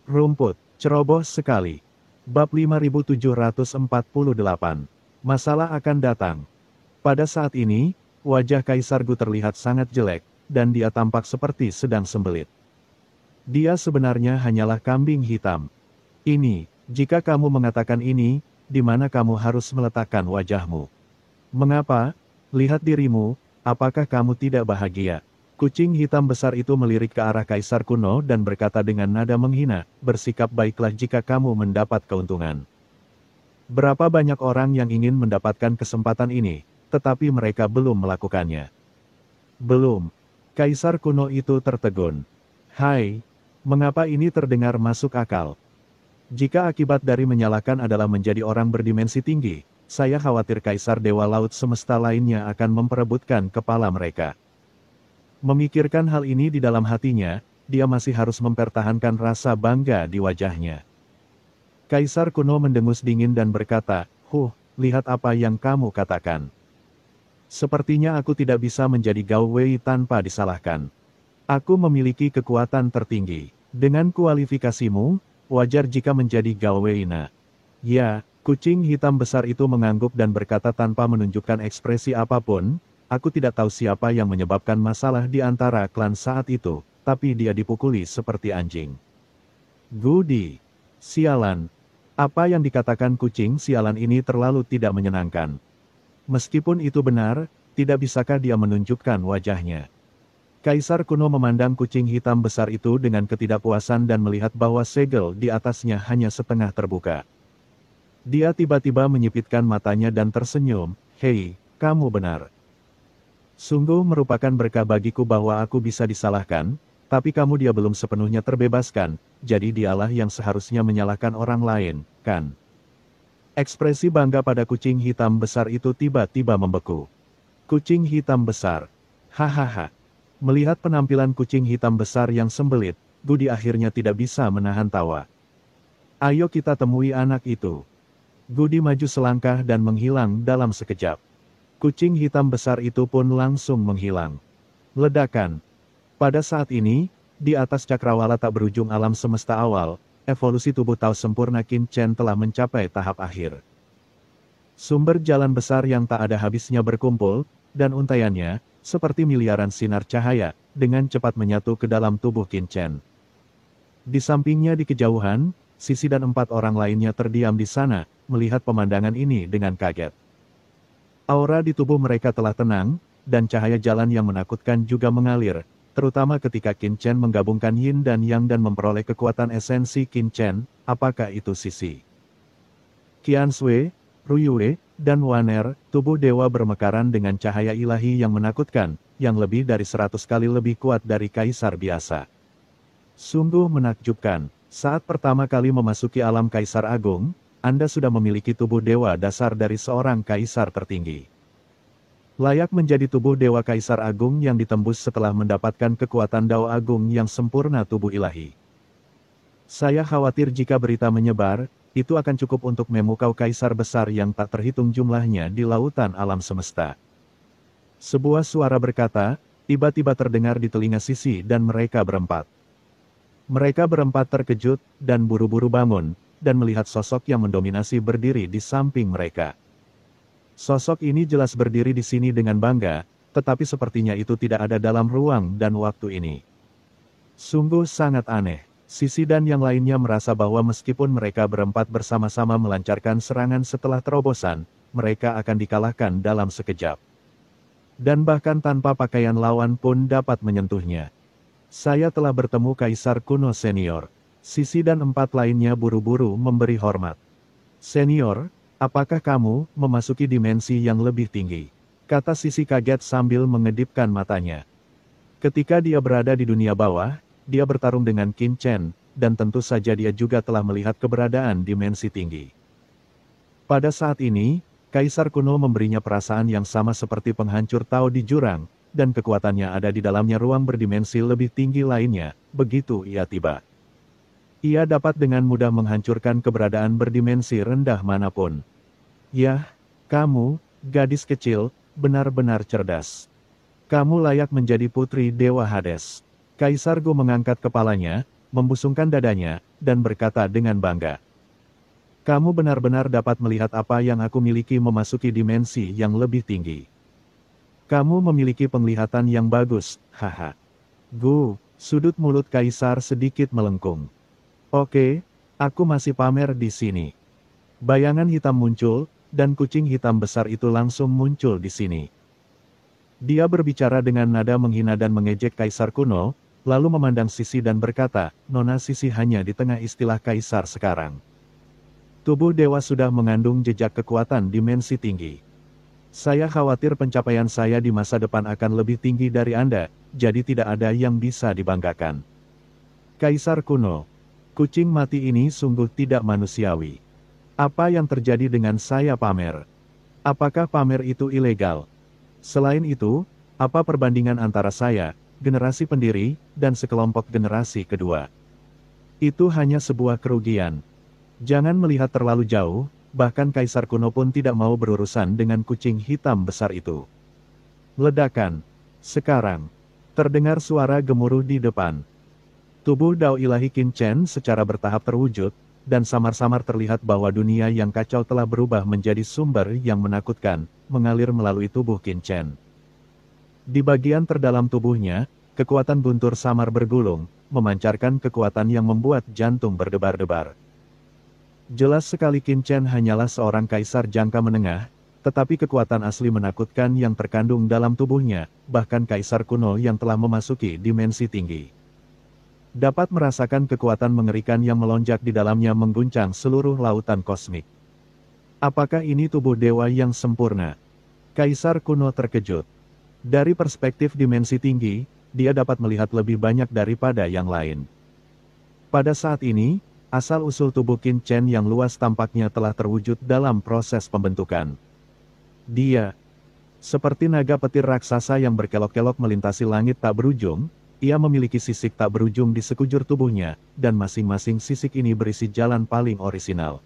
Rumput, ceroboh sekali. Bab 5748. Masalah akan datang. Pada saat ini, wajah Kaisar Gu terlihat sangat jelek, dan dia tampak seperti sedang sembelit. Dia sebenarnya hanyalah kambing hitam. Jika kamu mengatakan ini, di mana kamu harus meletakkan wajahmu? Mengapa? Lihat dirimu, apakah kamu tidak bahagia? Kucing hitam besar itu melirik ke arah kaisar kuno dan berkata dengan nada menghina, bersikap baiklah jika kamu mendapat keuntungan. Berapa banyak orang yang ingin mendapatkan kesempatan ini, tetapi mereka belum melakukannya. Belum. Kaisar kuno itu tertegun. Hai, mengapa ini terdengar masuk akal? Jika akibat dari menyalahkan adalah menjadi orang berdimensi tinggi, saya khawatir Kaisar Dewa Laut semesta lainnya akan memperebutkan kepala mereka. Memikirkan hal ini di dalam hatinya, dia masih harus mempertahankan rasa bangga di wajahnya. Kaisar kuno mendengus dingin dan berkata, lihat apa yang kamu katakan. Sepertinya aku tidak bisa menjadi Gao Wei tanpa disalahkan. Aku memiliki kekuatan tertinggi. Dengan kualifikasimu, wajar jika menjadi Gao Wei Na. Ya, kucing hitam besar itu mengangguk dan berkata tanpa menunjukkan ekspresi apapun, aku tidak tahu siapa yang menyebabkan masalah di antara klan saat itu, tapi dia dipukuli seperti anjing. Gudi. Sialan. Apa yang dikatakan kucing sialan ini terlalu tidak menyenangkan. Meskipun itu benar, tidak bisakah dia menunjukkan wajahnya? Kaisar kuno memandang kucing hitam besar itu dengan ketidakpuasan dan melihat bahwa segel di atasnya hanya setengah terbuka. Dia tiba-tiba menyipitkan matanya dan tersenyum, hei, kamu benar. Sungguh merupakan berkah bagiku bahwa aku bisa disalahkan, tapi dia belum sepenuhnya terbebaskan, jadi dialah yang seharusnya menyalahkan orang lain, kan? Ekspresi bangga pada kucing hitam besar itu tiba-tiba membeku. Kucing hitam besar. Hahaha. Melihat penampilan kucing hitam besar yang sembelit, Gudi akhirnya tidak bisa menahan tawa. Ayo kita temui anak itu. Gudi maju selangkah dan menghilang dalam sekejap. Kucing hitam besar itu pun langsung menghilang. Ledakan. Pada saat ini, di atas cakrawala tak berujung alam semesta awal, evolusi tubuh Tao sempurna Qin Chen telah mencapai tahap akhir. Sumber jalan besar yang tak ada habisnya berkumpul, dan untaiannya, seperti miliaran sinar cahaya, dengan cepat menyatu ke dalam tubuh Qin Chen. Di sampingnya di kejauhan, Sisi dan 4 orang lainnya terdiam di sana, melihat pemandangan ini dengan kaget. Aura di tubuh mereka telah tenang, dan cahaya jalan yang menakutkan juga mengalir, terutama ketika Qin Chen menggabungkan Yin dan Yang dan memperoleh kekuatan esensi Qin Chen, apakah itu Sisi Qian Sui, Ruyue, dan Waner, tubuh dewa bermekaran dengan cahaya ilahi yang menakutkan, yang lebih dari 100 kali lebih kuat dari kaisar biasa. Sungguh menakjubkan, saat pertama kali memasuki alam Kaisar Agung, Anda sudah memiliki tubuh dewa dasar dari seorang kaisar tertinggi. Layak menjadi tubuh dewa Kaisar Agung yang ditembus setelah mendapatkan kekuatan Dao Agung yang sempurna tubuh ilahi. Saya khawatir jika berita menyebar, itu akan cukup untuk memukau kaisar besar yang tak terhitung jumlahnya di lautan alam semesta. Sebuah suara berkata, tiba-tiba terdengar di telinga Sisi dan mereka berempat. Mereka berempat terkejut, dan buru-buru bangun, dan melihat sosok yang mendominasi berdiri di samping mereka. Sosok ini jelas berdiri di sini dengan bangga, tetapi sepertinya itu tidak ada dalam ruang dan waktu ini. Sungguh sangat aneh. Sisi dan yang lainnya merasa bahwa meskipun mereka berempat bersama-sama melancarkan serangan setelah terobosan, mereka akan dikalahkan dalam sekejap. Dan bahkan tanpa pakaian lawan pun dapat menyentuhnya. Saya telah bertemu Kaisar kuno senior. Sisi dan empat lainnya buru-buru memberi hormat. Senior, apakah kamu memasuki dimensi yang lebih tinggi? Kata Sisi kaget sambil mengedipkan matanya. Ketika dia berada di dunia bawah, dia bertarung dengan Qin Chen, dan tentu saja dia juga telah melihat keberadaan dimensi tinggi. Pada saat ini, Kaisar kuno memberinya perasaan yang sama seperti penghancur Tao di jurang, dan kekuatannya ada di dalamnya ruang berdimensi lebih tinggi lainnya, begitu ia tiba. Ia dapat dengan mudah menghancurkan keberadaan berdimensi rendah manapun. Yah, kamu, gadis kecil, benar-benar cerdas. Kamu layak menjadi putri Dewa Hades. Kaisar Gu mengangkat kepalanya, membusungkan dadanya, dan berkata dengan bangga. Kamu benar-benar dapat melihat apa yang aku miliki memasuki dimensi yang lebih tinggi. Kamu memiliki penglihatan yang bagus, haha. Gu, sudut mulut Kaisar sedikit melengkung. Oke, aku masih pamer di sini. Bayangan hitam muncul, dan kucing hitam besar itu langsung muncul di sini. Dia berbicara dengan nada menghina dan mengejek Kaisar kuno, lalu memandang Sisi dan berkata, Nona Sisi hanya di tengah istilah Kaisar sekarang. Tubuh dewa sudah mengandung jejak kekuatan dimensi tinggi. Saya khawatir pencapaian saya di masa depan akan lebih tinggi dari Anda, jadi tidak ada yang bisa dibanggakan. Kaisar kuno, kucing mati ini sungguh tidak manusiawi. Apa yang terjadi dengan saya pamer? Apakah pamer itu ilegal? Selain itu, apa perbandingan antara saya, generasi pendiri, dan sekelompok generasi kedua? Itu hanya sebuah kerugian. Jangan melihat terlalu jauh, bahkan Kaisar kuno pun tidak mau berurusan dengan kucing hitam besar itu. Ledakan. Sekarang. Terdengar suara gemuruh di depan. Tubuh Dao ilahi Qin Chen secara bertahap terwujud, dan samar-samar terlihat bahwa dunia yang kacau telah berubah menjadi sumber yang menakutkan, mengalir melalui tubuh Qin Chen. Di bagian terdalam tubuhnya, kekuatan guntur samar bergulung, memancarkan kekuatan yang membuat jantung berdebar-debar. Jelas sekali Qin Chen hanyalah seorang kaisar jangka menengah, tetapi kekuatan asli menakutkan yang terkandung dalam tubuhnya, bahkan kaisar kuno yang telah memasuki dimensi tinggi. Dapat merasakan kekuatan mengerikan yang melonjak di dalamnya mengguncang seluruh lautan kosmik. Apakah ini tubuh dewa yang sempurna? Kaisar kuno terkejut. Dari perspektif dimensi tinggi, dia dapat melihat lebih banyak daripada yang lain. Pada saat ini, asal-usul tubuh Qin Chen yang luas tampaknya telah terwujud dalam proses pembentukan. Dia, seperti naga petir raksasa yang berkelok-kelok melintasi langit tak berujung, ia memiliki sisik tak berujung di sekujur tubuhnya, dan masing-masing sisik ini berisi jalan paling orisinal.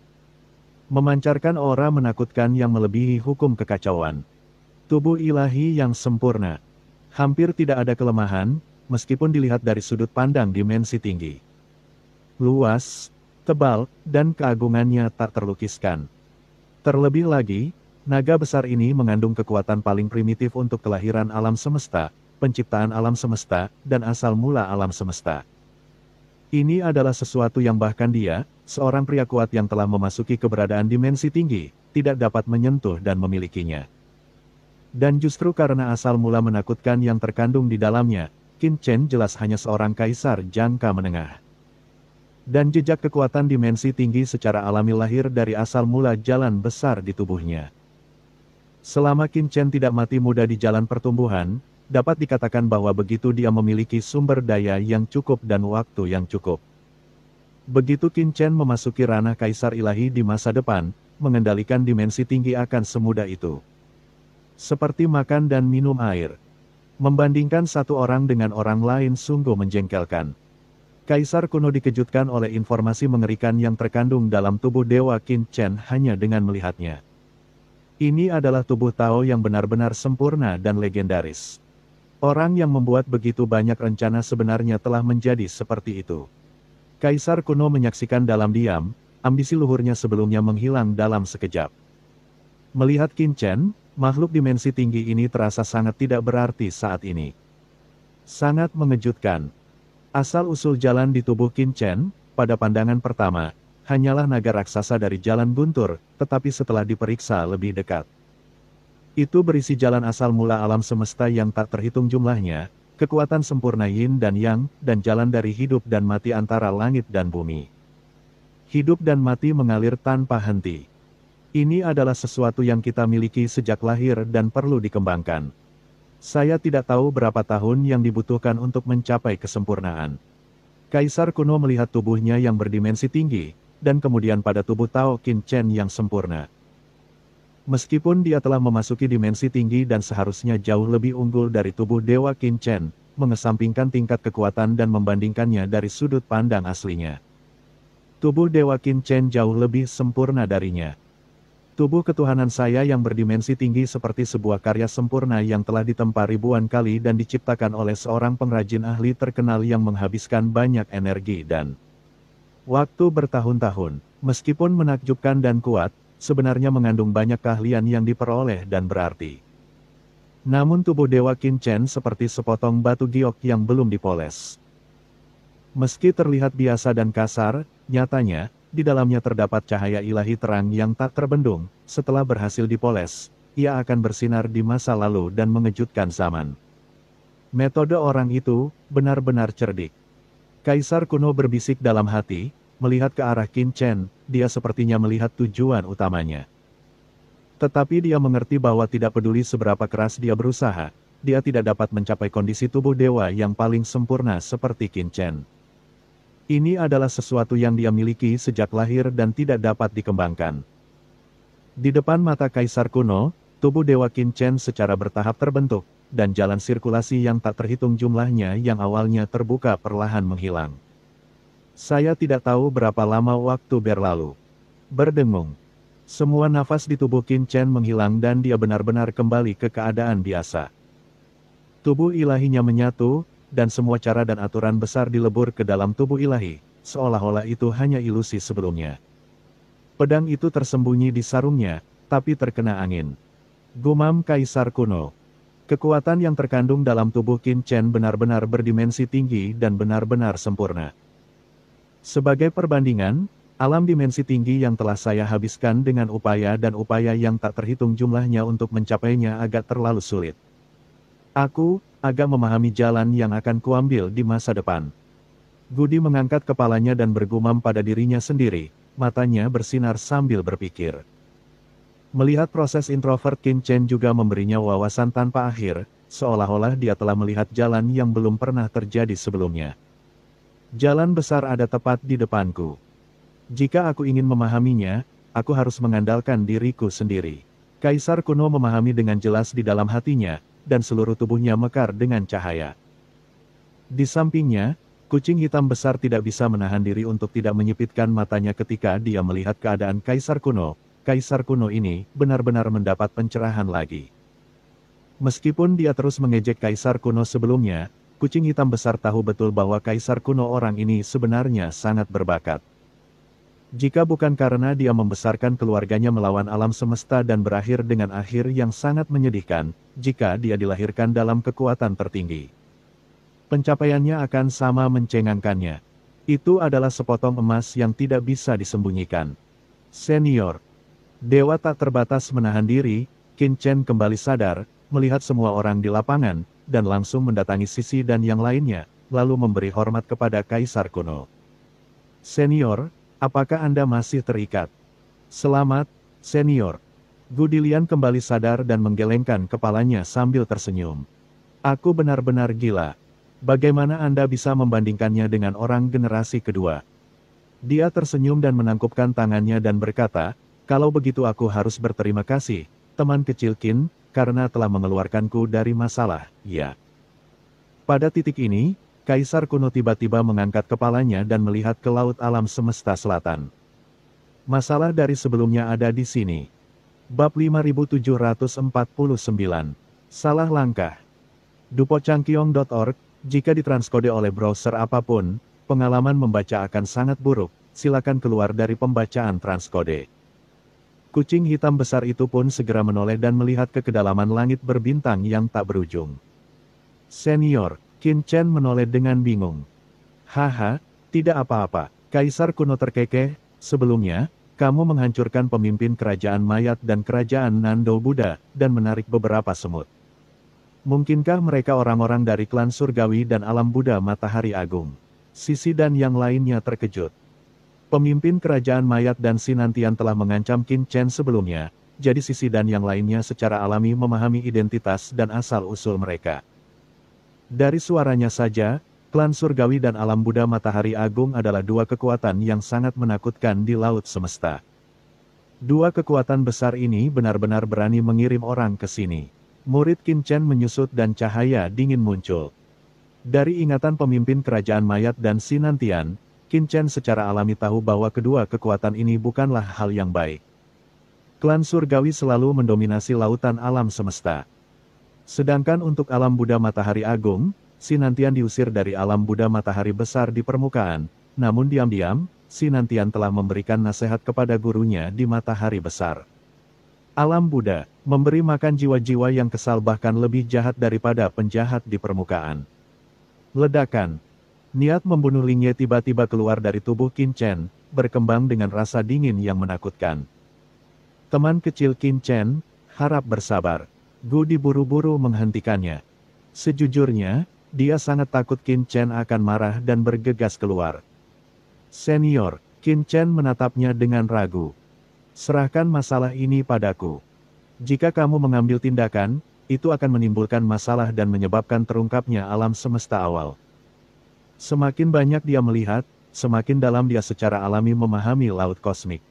Memancarkan aura menakutkan yang melebihi hukum kekacauan. Tubuh ilahi yang sempurna. Hampir tidak ada kelemahan, meskipun dilihat dari sudut pandang dimensi tinggi. Luas, tebal, dan keagungannya tak terlukiskan. Terlebih lagi, naga besar ini mengandung kekuatan paling primitif untuk kelahiran alam semesta, penciptaan alam semesta, dan asal mula alam semesta. Ini adalah sesuatu yang bahkan dia, seorang pria kuat yang telah memasuki keberadaan dimensi tinggi, tidak dapat menyentuh dan memilikinya. Dan justru karena asal mula menakutkan yang terkandung di dalamnya, Qin Chen jelas hanya seorang kaisar jangka menengah. Dan jejak kekuatan dimensi tinggi secara alami lahir dari asal mula jalan besar di tubuhnya. Selama Qin Chen tidak mati muda di jalan pertumbuhan, dapat dikatakan bahwa begitu dia memiliki sumber daya yang cukup dan waktu yang cukup. Begitu Qin Chen memasuki ranah kaisar ilahi di masa depan, mengendalikan dimensi tinggi akan semudah itu. Seperti makan dan minum air. Membandingkan satu orang dengan orang lain sungguh menjengkelkan. Kaisar kuno dikejutkan oleh informasi mengerikan yang terkandung dalam tubuh Dewa Qin Chen hanya dengan melihatnya. Ini adalah tubuh Tao yang benar-benar sempurna dan legendaris. Orang yang membuat begitu banyak rencana sebenarnya telah menjadi seperti itu. Kaisar kuno menyaksikan dalam diam, ambisi luhurnya sebelumnya menghilang dalam sekejap. Melihat Qin Chen, makhluk dimensi tinggi ini terasa sangat tidak berarti saat ini. Sangat mengejutkan. Asal-usul jalan di tubuh Qin Chen, pada pandangan pertama, hanyalah naga raksasa dari jalan guntur, tetapi setelah diperiksa lebih dekat. Itu berisi jalan asal mula alam semesta yang tak terhitung jumlahnya, kekuatan sempurna yin dan yang, dan jalan dari hidup dan mati antara langit dan bumi. Hidup dan mati mengalir tanpa henti. Ini adalah sesuatu yang kita miliki sejak lahir dan perlu dikembangkan. Saya tidak tahu berapa tahun yang dibutuhkan untuk mencapai kesempurnaan. Kaisar kuno melihat tubuhnya yang berdimensi tinggi, dan kemudian pada tubuh Tao Qin Chen yang sempurna. Meskipun dia telah memasuki dimensi tinggi dan seharusnya jauh lebih unggul dari tubuh Dewa Qin Chen, mengesampingkan tingkat kekuatan dan membandingkannya dari sudut pandang aslinya. Tubuh Dewa Qin Chen jauh lebih sempurna darinya. Tubuh ketuhanan saya yang berdimensi tinggi seperti sebuah karya sempurna yang telah ditempa ribuan kali dan diciptakan oleh seorang pengrajin ahli terkenal yang menghabiskan banyak energi dan waktu bertahun-tahun. Meskipun menakjubkan dan kuat, sebenarnya mengandung banyak keahlian yang diperoleh dan berarti. Namun tubuh Dewa Qin Chen seperti sepotong batu giok yang belum dipoles. Meski terlihat biasa dan kasar, nyatanya, di dalamnya terdapat cahaya ilahi terang yang tak terbendung. Setelah berhasil dipoles, ia akan bersinar di masa lalu dan mengejutkan zaman. Metode orang itu benar-benar cerdik. Kaisar kuno berbisik dalam hati, melihat ke arah Qin Chen, dia sepertinya melihat tujuan utamanya. Tetapi dia mengerti bahwa tidak peduli seberapa keras dia berusaha, dia tidak dapat mencapai kondisi tubuh dewa yang paling sempurna seperti Qin Chen. Ini adalah sesuatu yang dia miliki sejak lahir dan tidak dapat dikembangkan. Di depan mata Kaisar kuno, tubuh Dewa Qin Chen secara bertahap terbentuk, dan jalan sirkulasi yang tak terhitung jumlahnya yang awalnya terbuka perlahan menghilang. Saya tidak tahu berapa lama waktu berlalu. Berdengung. Semua nafas di tubuh Qin Chen menghilang dan dia benar-benar kembali ke keadaan biasa. Tubuh ilahinya menyatu, dan semua cara dan aturan besar dilebur ke dalam tubuh ilahi, seolah-olah itu hanya ilusi sebelumnya. Pedang itu tersembunyi di sarungnya, tapi terkena angin. Gumam Kaisar kuno. Kekuatan yang terkandung dalam tubuh Qin Chen benar-benar berdimensi tinggi dan benar-benar sempurna. Sebagai perbandingan, alam dimensi tinggi yang telah saya habiskan dengan upaya dan upaya yang tak terhitung jumlahnya untuk mencapainya agak terlalu sulit. Aku agak memahami jalan yang akan kuambil di masa depan. Gudi mengangkat kepalanya dan bergumam pada dirinya sendiri, matanya bersinar sambil berpikir. Melihat proses introvert Qin Chen juga memberinya wawasan tanpa akhir, seolah-olah dia telah melihat jalan yang belum pernah terjadi sebelumnya. Jalan besar ada tepat di depanku. Jika aku ingin memahaminya, aku harus mengandalkan diriku sendiri. Kaisar kuno memahami dengan jelas di dalam hatinya, dan seluruh tubuhnya mekar dengan cahaya. Di sampingnya, kucing hitam besar tidak bisa menahan diri untuk tidak menyipitkan matanya ketika dia melihat keadaan Kaisar kuno. Kaisar kuno ini benar-benar mendapat pencerahan lagi. Meskipun dia terus mengejek Kaisar kuno sebelumnya, kucing hitam besar tahu betul bahwa Kaisar kuno orang ini sebenarnya sangat berbakat. Jika bukan karena dia membesarkan keluarganya melawan alam semesta dan berakhir dengan akhir yang sangat menyedihkan, jika dia dilahirkan dalam kekuatan tertinggi, pencapaiannya akan sama mencengangkannya. Itu adalah sepotong emas yang tidak bisa disembunyikan. Senior. Dewa tak terbatas menahan diri, Qin Chen kembali sadar, melihat semua orang di lapangan, dan langsung mendatangi Sisi dan yang lainnya, lalu memberi hormat kepada Kaisar kuno. Senior, apakah Anda masih terikat? Selamat, Senior. Gudilian kembali sadar dan menggelengkan kepalanya sambil tersenyum. Aku benar-benar gila. Bagaimana Anda bisa membandingkannya dengan orang generasi kedua? Dia tersenyum dan menangkupkan tangannya dan berkata, kalau begitu aku harus berterima kasih, teman kecil Qin, karena telah mengeluarkanku dari masalah, ya. Pada titik ini, Kaisar kuno tiba-tiba mengangkat kepalanya dan melihat ke laut alam semesta selatan. Masalah dari sebelumnya ada di sini. Bab 5749. Salah langkah. dupocangkiong.org. Jika ditranskode oleh browser apapun, pengalaman membaca akan sangat buruk, silakan keluar dari pembacaan transkode. Kucing hitam besar itu pun segera menoleh dan melihat ke kedalaman langit berbintang yang tak berujung. Senior, Qin Chen menoleh dengan bingung. Haha, tidak apa-apa, Kaisar kuno terkekeh, sebelumnya, kamu menghancurkan pemimpin kerajaan mayat dan kerajaan Nando Buddha, dan menarik beberapa semut. Mungkinkah mereka orang-orang dari klan surgawi dan alam Buddha Matahari Agung? Sisi dan yang lainnya terkejut. Pemimpin kerajaan mayat dan Sinantian telah mengancam Qin Chen sebelumnya, jadi Sisi dan yang lainnya secara alami memahami identitas dan asal-usul mereka. Dari suaranya saja, klan surgawi dan alam Buddha Matahari Agung adalah dua kekuatan yang sangat menakutkan di laut semesta. Dua kekuatan besar ini benar-benar berani mengirim orang ke sini. Murid Qin Chen menyusut dan cahaya dingin muncul. Dari ingatan pemimpin kerajaan mayat dan Sinantian, Qin Chen secara alami tahu bahwa kedua kekuatan ini bukanlah hal yang baik. Klan surgawi selalu mendominasi lautan alam semesta. Sedangkan untuk alam Buddha Matahari Agung, Sinantian diusir dari alam Buddha Matahari Besar di permukaan, namun diam-diam, Sinantian telah memberikan nasihat kepada gurunya di Matahari Besar. Alam Buddha, memberi makan jiwa-jiwa yang kesal bahkan lebih jahat daripada penjahat di permukaan. Ledakan. Niat membunuh Lingye tiba-tiba keluar dari tubuh Qin Chen, berkembang dengan rasa dingin yang menakutkan. Teman kecil Qin Chen, harap bersabar. Gu diburu-buru menghentikannya. Sejujurnya, dia sangat takut Qin Chen akan marah dan bergegas keluar. Senior, Qin Chen menatapnya dengan ragu. Serahkan masalah ini padaku. Jika kamu mengambil tindakan, itu akan menimbulkan masalah dan menyebabkan terungkapnya alam semesta awal. Semakin banyak dia melihat, semakin dalam dia secara alami memahami laut kosmik.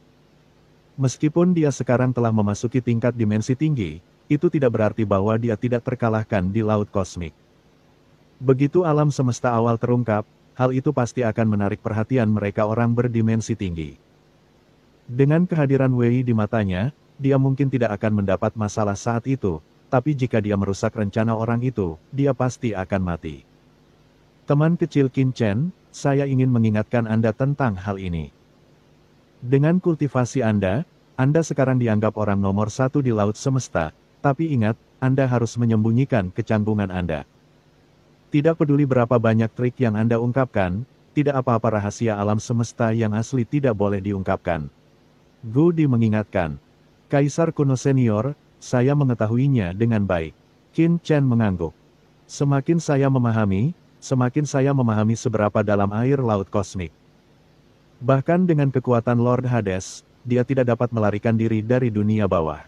Meskipun dia sekarang telah memasuki tingkat dimensi tinggi, itu tidak berarti bahwa dia tidak terkalahkan di laut kosmik. Begitu alam semesta awal terungkap, hal itu pasti akan menarik perhatian mereka orang berdimensi tinggi. Dengan kehadiran Wei di matanya, dia mungkin tidak akan mendapat masalah saat itu, tapi jika dia merusak rencana orang itu, dia pasti akan mati. Teman kecil Qin Chen, saya ingin mengingatkan Anda tentang hal ini. Dengan kultivasi Anda sekarang dianggap orang nomor satu di laut semesta, tapi ingat, Anda harus menyembunyikan kecanggungan Anda. Tidak peduli berapa banyak trik yang Anda ungkapkan, tidak apa-apa rahasia alam semesta yang asli tidak boleh diungkapkan. Gu Di mengingatkan. Kaisar kuno senior, saya mengetahuinya dengan baik. Qin Chen mengangguk. Semakin saya memahami seberapa dalam air laut kosmik. Bahkan dengan kekuatan Lord Hades, dia tidak dapat melarikan diri dari dunia bawah.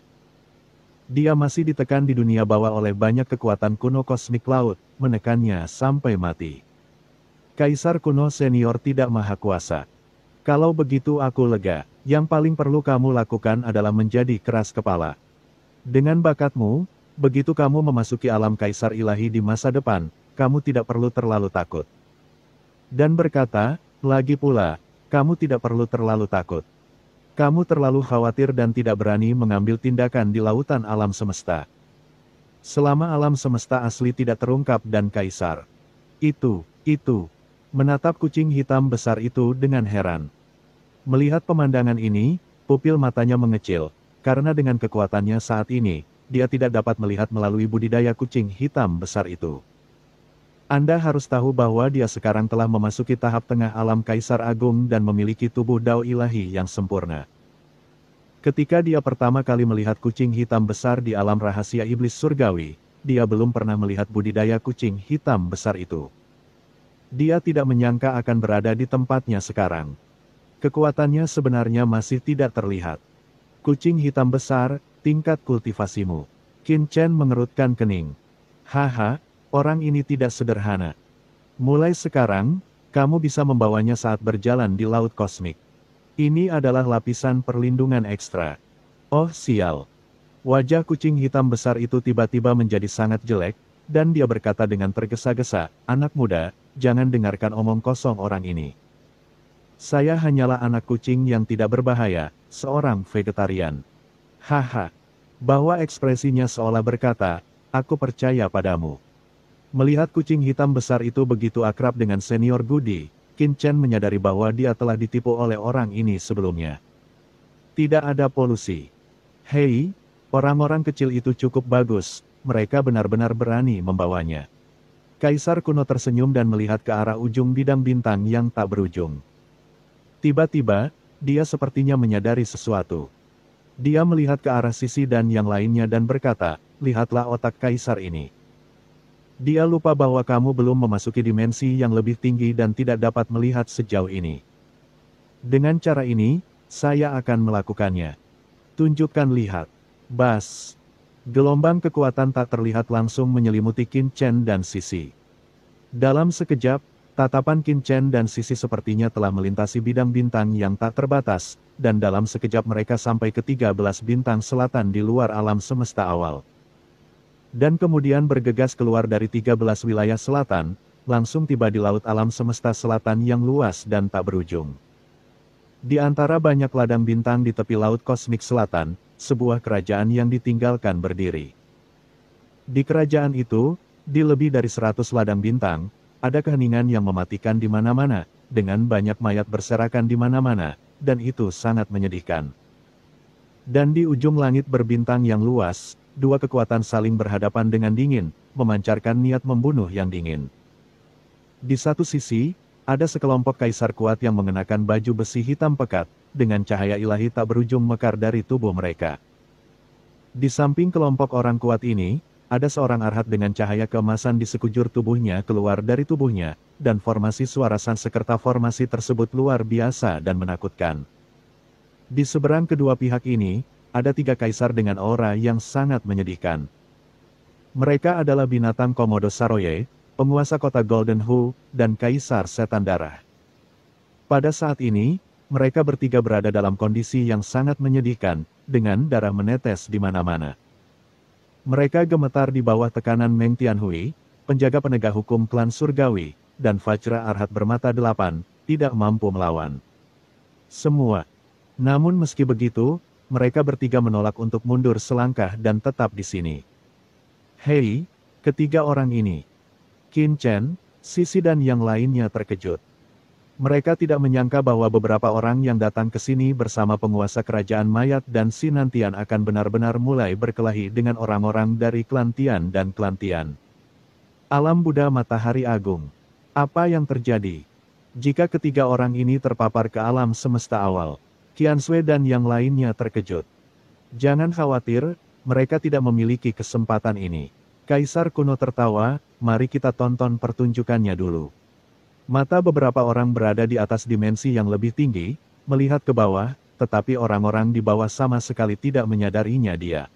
Dia masih ditekan di dunia bawah oleh banyak kekuatan kuno kosmik laut, menekannya sampai mati. Kaisar kuno senior tidak maha kuasa. Kalau begitu aku lega, yang paling perlu kamu lakukan adalah menjadi keras kepala. Dengan bakatmu, begitu kamu memasuki alam kaisar ilahi di masa depan, kamu tidak perlu terlalu takut. Dan berkata, lagi pula, kamu tidak perlu terlalu takut. Kamu terlalu khawatir dan tidak berani mengambil tindakan di lautan alam semesta. Selama alam semesta asli tidak terungkap dan kaisar. Itu, menatap kucing hitam besar itu dengan heran. Melihat pemandangan ini, pupil matanya mengecil, karena dengan kekuatannya saat ini, dia tidak dapat melihat melalui budidaya kucing hitam besar itu. Anda harus tahu bahwa dia sekarang telah memasuki tahap tengah alam Kaisar Agung dan memiliki tubuh Dao ilahi yang sempurna. Ketika dia pertama kali melihat kucing hitam besar di alam rahasia iblis surgawi, dia belum pernah melihat budidaya kucing hitam besar itu. Dia tidak menyangka akan berada di tempatnya sekarang. Kekuatannya sebenarnya masih tidak terlihat. Kucing hitam besar, tingkat kultivasimu. Qin Chen mengerutkan kening. Haha, orang ini tidak sederhana. Mulai sekarang, kamu bisa membawanya saat berjalan di laut kosmik. Ini adalah lapisan perlindungan ekstra. Oh sial. Wajah kucing hitam besar itu tiba-tiba menjadi sangat jelek, dan dia berkata dengan tergesa-gesa, anak muda, jangan dengarkan omong kosong orang ini. Saya hanyalah anak kucing yang tidak berbahaya, seorang vegetarian. Haha. Bahwa ekspresinya seolah berkata, aku percaya padamu. Melihat kucing hitam besar itu begitu akrab dengan senior Gudi, Qin Chen menyadari bahwa dia telah ditipu oleh orang ini sebelumnya. Tidak ada polusi. Hei, orang-orang kecil itu cukup bagus, mereka benar-benar berani membawanya. Kaisar kuno tersenyum dan melihat ke arah ujung bidang bintang yang tak berujung. Tiba-tiba, dia sepertinya menyadari sesuatu. Dia melihat ke arah Sisi dan yang lainnya dan berkata, lihatlah otak kaisar ini. Dia lupa bahwa kamu belum memasuki dimensi yang lebih tinggi dan tidak dapat melihat sejauh ini. Dengan cara ini, saya akan melakukannya. Tunjukkan lihat. Bas. Gelombang kekuatan tak terlihat langsung menyelimuti Qin Chen dan Sisi. Dalam sekejap, tatapan Qin Chen dan Sisi sepertinya telah melintasi bidang bintang yang tak terbatas, dan dalam sekejap mereka sampai ke 13 bintang selatan di luar alam semesta awal. Dan kemudian bergegas keluar dari 13 wilayah selatan, langsung tiba di laut alam semesta selatan yang luas dan tak berujung. Di antara banyak ladang bintang di tepi laut kosmik selatan, sebuah kerajaan yang ditinggalkan berdiri. Di kerajaan itu, di lebih dari 100 ladang bintang, ada keheningan yang mematikan di mana-mana, dengan banyak mayat berserakan di mana-mana, dan itu sangat menyedihkan. Dan di ujung langit berbintang yang luas, dua kekuatan saling berhadapan dengan dingin, memancarkan niat membunuh yang dingin. Di satu sisi, ada sekelompok kaisar kuat yang mengenakan baju besi hitam pekat, dengan cahaya ilahi tak berujung mekar dari tubuh mereka. Di samping kelompok orang kuat ini, ada seorang arhat dengan cahaya keemasan di sekujur tubuhnya keluar dari tubuhnya, dan formasi suara Sansekerta formasi tersebut luar biasa dan menakutkan. Di seberang kedua pihak ini, ada 3 kaisar dengan aura yang sangat menyedihkan. Mereka adalah binatang Komodo Saroye, penguasa kota Golden Hu, dan Kaisar Setan Darah. Pada saat ini, mereka bertiga berada dalam kondisi yang sangat menyedihkan, dengan darah menetes di mana-mana. Mereka gemetar di bawah tekanan Meng Tianhui, penjaga penegak hukum klan Surgawi, dan Vajra Arhat bermata 8, tidak mampu melawan. Semua. Namun meski begitu, mereka bertiga menolak untuk mundur selangkah dan tetap di sini. Hei, ketiga orang ini. Qin Chen, Sisi dan yang lainnya terkejut. Mereka tidak menyangka bahwa beberapa orang yang datang ke sini bersama penguasa kerajaan mayat dan Sinantian akan benar-benar mulai berkelahi dengan orang-orang dari klan Tian dan klan Tian. Alam Buddha Matahari Agung. Apa yang terjadi? Jika ketiga orang ini terpapar ke alam semesta awal, Qiansui dan yang lainnya terkejut. Jangan khawatir, mereka tidak memiliki kesempatan ini. Kaisar kuno tertawa, mari kita tonton pertunjukannya dulu. Mata beberapa orang berada di atas dimensi yang lebih tinggi, melihat ke bawah, tetapi orang-orang di bawah sama sekali tidak menyadarinya dia.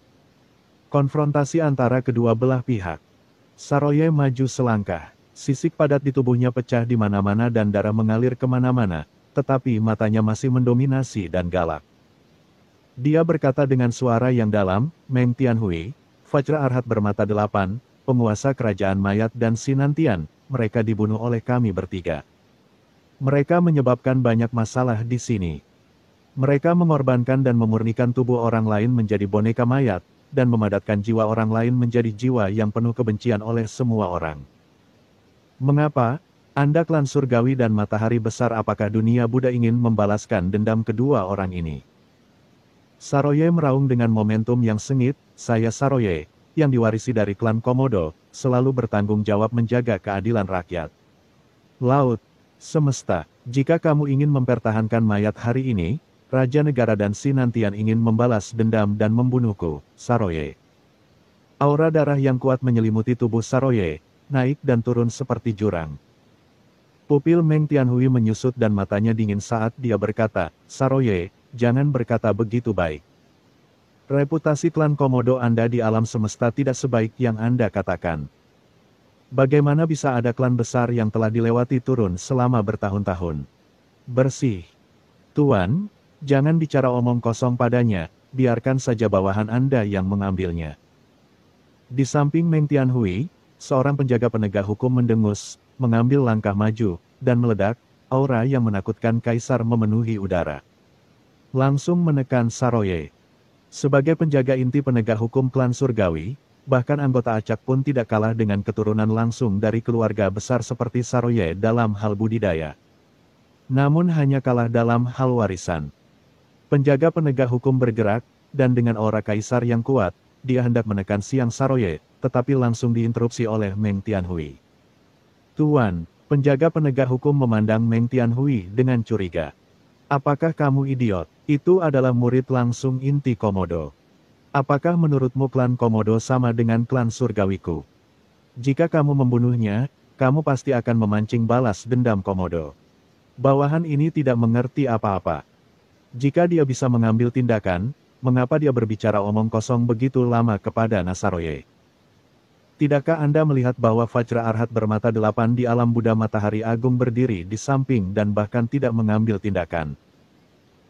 Konfrontasi antara kedua belah pihak. Saroye maju selangkah, sisik padat di tubuhnya pecah di mana-mana dan darah mengalir kemana-mana, tetapi matanya masih mendominasi dan galak. Dia berkata dengan suara yang dalam, Meng Tianhui, Vajra Arhat bermata 8, penguasa kerajaan mayat dan Sinantian, mereka dibunuh oleh kami bertiga. Mereka menyebabkan banyak masalah di sini. Mereka mengorbankan dan memurnikan tubuh orang lain menjadi boneka mayat, dan memadatkan jiwa orang lain menjadi jiwa yang penuh kebencian oleh semua orang. Mengapa? Anda klan Surgawi dan Matahari Besar, apakah dunia Buddha ingin membalaskan dendam kedua orang ini? Saroye meraung dengan momentum yang sengit, saya Saroye, yang diwarisi dari klan Komodo, selalu bertanggung jawab menjaga keadilan rakyat. Laut, semesta, jika kamu ingin mempertahankan mayat hari ini, Raja Negara dan Sinantian ingin membalas dendam dan membunuhku, Saroye. Aura darah yang kuat menyelimuti tubuh Saroye, naik dan turun seperti jurang. Pupil Meng Tianhui menyusut dan matanya dingin saat dia berkata, "Saroye, jangan berkata begitu baik. Reputasi klan Komodo Anda di alam semesta tidak sebaik yang Anda katakan. Bagaimana bisa ada klan besar yang telah dilewati turun selama bertahun-tahun? Bersih. Tuan, jangan bicara omong kosong padanya, biarkan saja bawahan Anda yang mengambilnya." Di samping Meng Tianhui, seorang penjaga penegak hukum mendengus, mengambil langkah maju, dan meledak, aura yang menakutkan kaisar memenuhi udara. Langsung menekan Saroye. Sebagai penjaga inti penegak hukum klan surgawi, bahkan anggota acak pun tidak kalah dengan keturunan langsung dari keluarga besar seperti Saroye dalam hal budidaya. Namun hanya kalah dalam hal warisan. Penjaga penegak hukum bergerak, dan dengan aura kaisar yang kuat, dia hendak menekan Siang Saroye, tetapi langsung diinterupsi oleh Meng Tianhui. "Tuan," penjaga penegak hukum memandang Meng Tianhui dengan curiga. "Apakah kamu idiot? Itu adalah murid langsung inti Komodo. Apakah menurutmu klan Komodo sama dengan klan surgawiku? Jika kamu membunuhnya, kamu pasti akan memancing balas dendam Komodo. Bawahan ini tidak mengerti apa-apa. Jika dia bisa mengambil tindakan, mengapa dia berbicara omong kosong begitu lama kepada Saroye? Tidakkah Anda melihat bahwa Vajra Arhat bermata 8 di alam Buddha Matahari Agung berdiri di samping dan bahkan tidak mengambil tindakan?"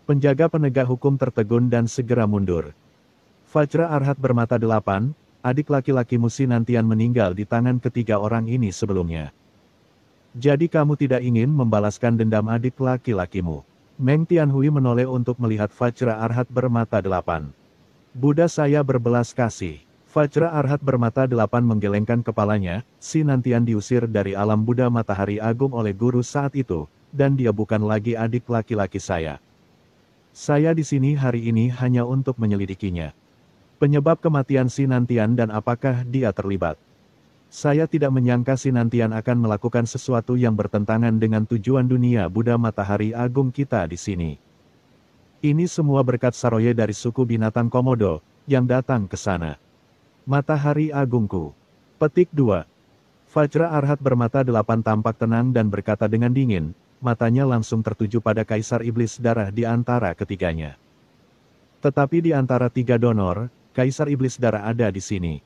Penjaga penegak hukum tertegun dan segera mundur. "Vajra Arhat bermata 8, adik laki-laki Sinantian meninggal di tangan ketiga orang ini sebelumnya. Jadi kamu tidak ingin membalaskan dendam adik laki-lakimu?" Meng Tianhui menoleh untuk melihat Vajra Arhat bermata 8. "Buddha saya berbelas kasih." Vajra Arhat bermata 8 menggelengkan kepalanya, Sinantian diusir dari alam Buddha Matahari Agung oleh guru saat itu, dan dia bukan lagi adik laki-laki saya. Saya di sini hari ini hanya untuk menyelidikinya. Penyebab kematian Sinantian dan apakah dia terlibat. Saya tidak menyangka Sinantian akan melakukan sesuatu yang bertentangan dengan tujuan dunia Buddha Matahari Agung kita di sini. Ini semua berkat Saroye dari suku binatang Komodo, yang datang ke sana. Matahari Agungku. Petik 2. Vajra Arhat bermata 8 tampak tenang dan berkata dengan dingin, matanya langsung tertuju pada Kaisar Iblis Darah di antara ketiganya. Tetapi di antara tiga donor, Kaisar Iblis Darah ada di sini.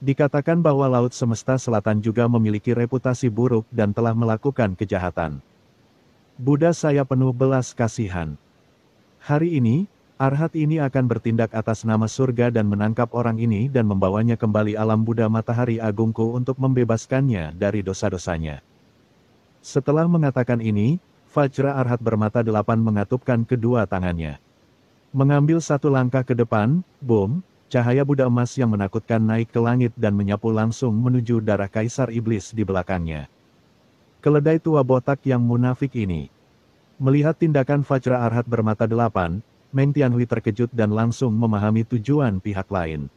Dikatakan bahwa Laut Semesta Selatan juga memiliki reputasi buruk dan telah melakukan kejahatan. Buddha saya penuh belas kasihan. Hari ini, Arhat ini akan bertindak atas nama surga dan menangkap orang ini dan membawanya kembali alam Buddha Matahari Agungku untuk membebaskannya dari dosa-dosanya. Setelah mengatakan ini, Vajra Arhat bermata 8 mengatupkan kedua tangannya. Mengambil satu langkah ke depan, boom, cahaya Buddha emas yang menakutkan naik ke langit dan menyapu langsung menuju darah Kaisar Iblis di belakangnya. Keledai tua botak yang munafik ini. Melihat tindakan Vajra Arhat bermata 8, Meng Tianhui terkejut dan langsung memahami tujuan pihak lain.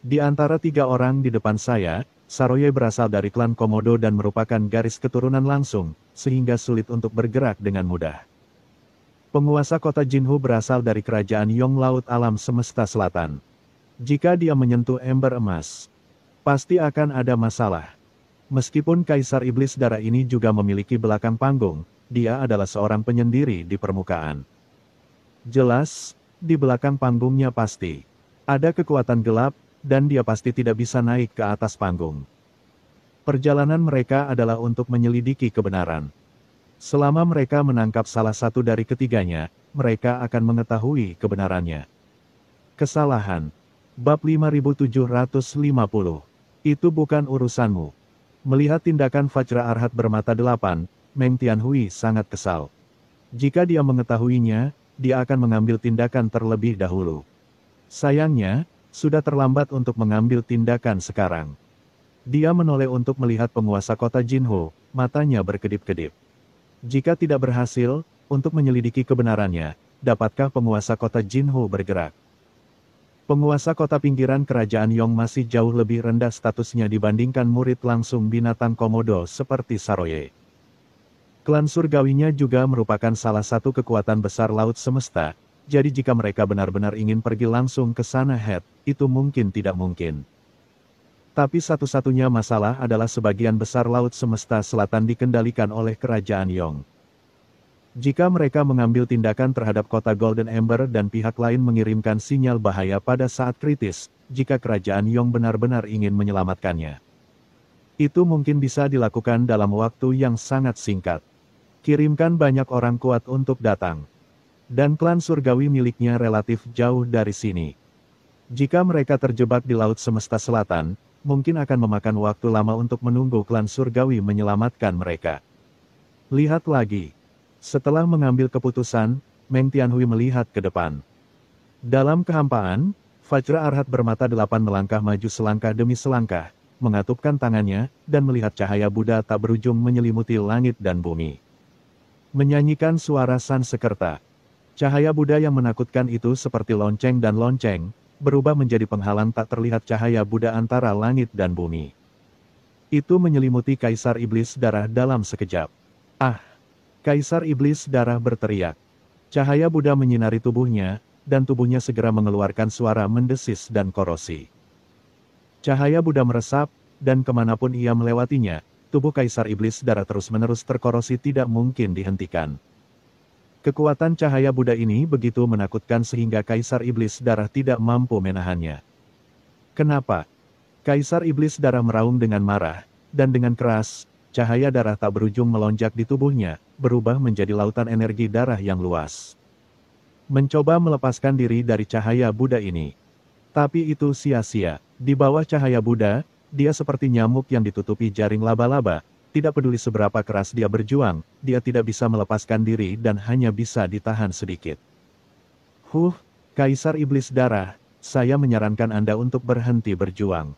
Di antara tiga orang di depan saya, Saroye berasal dari klan Komodo dan merupakan garis keturunan langsung, sehingga sulit untuk bergerak dengan mudah. Penguasa kota Jinhu berasal dari kerajaan Yong Laut Alam Semesta Selatan. Jika dia menyentuh ember emas, pasti akan ada masalah. Meskipun Kaisar Iblis Darah ini juga memiliki belakang panggung, dia adalah seorang penyendiri di permukaan. Jelas, di belakang panggungnya pasti ada kekuatan gelap, dan dia pasti tidak bisa naik ke atas panggung. Perjalanan mereka adalah untuk menyelidiki kebenaran. Selama mereka menangkap salah satu dari ketiganya, mereka akan mengetahui kebenarannya. Kesalahan. Bab 5750. Itu bukan urusanmu. Melihat tindakan Vajra Arhat bermata 8, Meng Tianhui sangat kesal. Jika dia mengetahuinya, dia akan mengambil tindakan terlebih dahulu. Sayangnya, sudah terlambat untuk mengambil tindakan sekarang. Dia menoleh untuk melihat penguasa kota Jinhu, matanya berkedip-kedip. Jika tidak berhasil, untuk menyelidiki kebenarannya, dapatkah penguasa kota Jinhu bergerak? Penguasa kota pinggiran kerajaan Yong masih jauh lebih rendah statusnya dibandingkan murid langsung binatang Komodo seperti Saroye. Klan surgawinya juga merupakan salah satu kekuatan besar laut semesta, jadi jika mereka benar-benar ingin pergi langsung ke sana itu mungkin tidak mungkin. Tapi satu-satunya masalah adalah sebagian besar laut semesta selatan dikendalikan oleh kerajaan Yong. Jika mereka mengambil tindakan terhadap kota Golden Ember dan pihak lain mengirimkan sinyal bahaya pada saat kritis, jika kerajaan Yong benar-benar ingin menyelamatkannya, itu mungkin bisa dilakukan dalam waktu yang sangat singkat. Kirimkan banyak orang kuat untuk datang. Dan klan surgawi miliknya relatif jauh dari sini. Jika mereka terjebak di Laut Semesta Selatan, mungkin akan memakan waktu lama untuk menunggu klan surgawi menyelamatkan mereka. Lihat lagi. Setelah mengambil keputusan, Meng Tianhui melihat ke depan. Dalam kehampaan, Fajra Arhat bermata 8 melangkah maju selangkah demi selangkah, mengatupkan tangannya, dan melihat cahaya Buddha tak berujung menyelimuti langit dan bumi. Menyanyikan suara Sansekerta. Cahaya Buddha yang menakutkan itu seperti lonceng dan lonceng, berubah menjadi penghalang tak terlihat cahaya Buddha antara langit dan bumi. Itu menyelimuti Kaisar Iblis Darah dalam sekejap. Ah! Kaisar Iblis Darah berteriak. Cahaya Buddha menyinari tubuhnya, dan tubuhnya segera mengeluarkan suara mendesis dan korosi. Cahaya Buddha meresap, dan kemanapun ia melewatinya, tubuh Kaisar Iblis Darah terus-menerus terkorosi tidak mungkin dihentikan. Kekuatan cahaya Buddha ini begitu menakutkan sehingga Kaisar Iblis Darah tidak mampu menahannya. Kenapa? Kaisar Iblis Darah meraung dengan marah, dan dengan keras, cahaya darah tak berujung melonjak di tubuhnya, berubah menjadi lautan energi darah yang luas. Mencoba melepaskan diri dari cahaya Buddha ini. Tapi itu sia-sia. Di bawah cahaya Buddha, dia seperti nyamuk yang ditutupi jaring laba-laba. Tidak peduli seberapa keras dia berjuang, dia tidak bisa melepaskan diri dan hanya bisa ditahan sedikit. Kaisar Iblis Darah, saya menyarankan Anda untuk berhenti berjuang.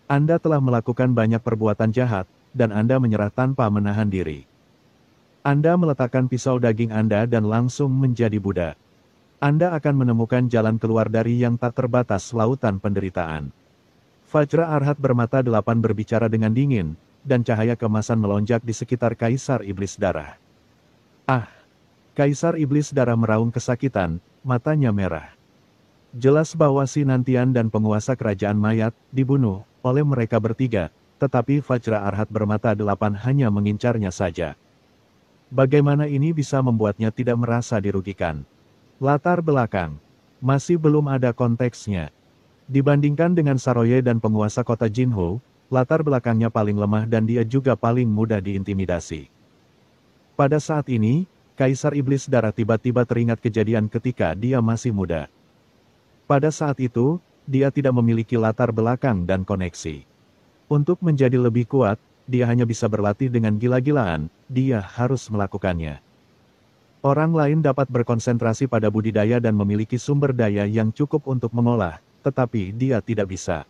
Anda telah melakukan banyak perbuatan jahat, dan Anda menyerah tanpa menahan diri. Anda meletakkan pisau daging Anda dan langsung menjadi Buddha. Anda akan menemukan jalan keluar dari yang tak terbatas lautan penderitaan. Fajra Arhat bermata 8 berbicara dengan dingin, dan cahaya kemasan melonjak di sekitar Kaisar Iblis Darah. Ah! Kaisar Iblis Darah meraung kesakitan, matanya merah. Jelas bahwa Sinantian dan penguasa kerajaan mayat dibunuh oleh mereka bertiga, tetapi Fajra Arhat bermata 8 hanya mengincarnya saja. Bagaimana ini bisa membuatnya tidak merasa dirugikan? Latar belakang. Masih belum ada konteksnya. Dibandingkan dengan Saroye dan penguasa kota Jinhou, latar belakangnya paling lemah dan dia juga paling mudah diintimidasi. Pada saat ini, Kaisar Iblis Darah tiba-tiba teringat kejadian ketika dia masih muda. Pada saat itu, dia tidak memiliki latar belakang dan koneksi. Untuk menjadi lebih kuat, dia hanya bisa berlatih dengan gila-gilaan, dia harus melakukannya. Orang lain dapat berkonsentrasi pada budidaya dan memiliki sumber daya yang cukup untuk mengolah, tetapi dia tidak bisa.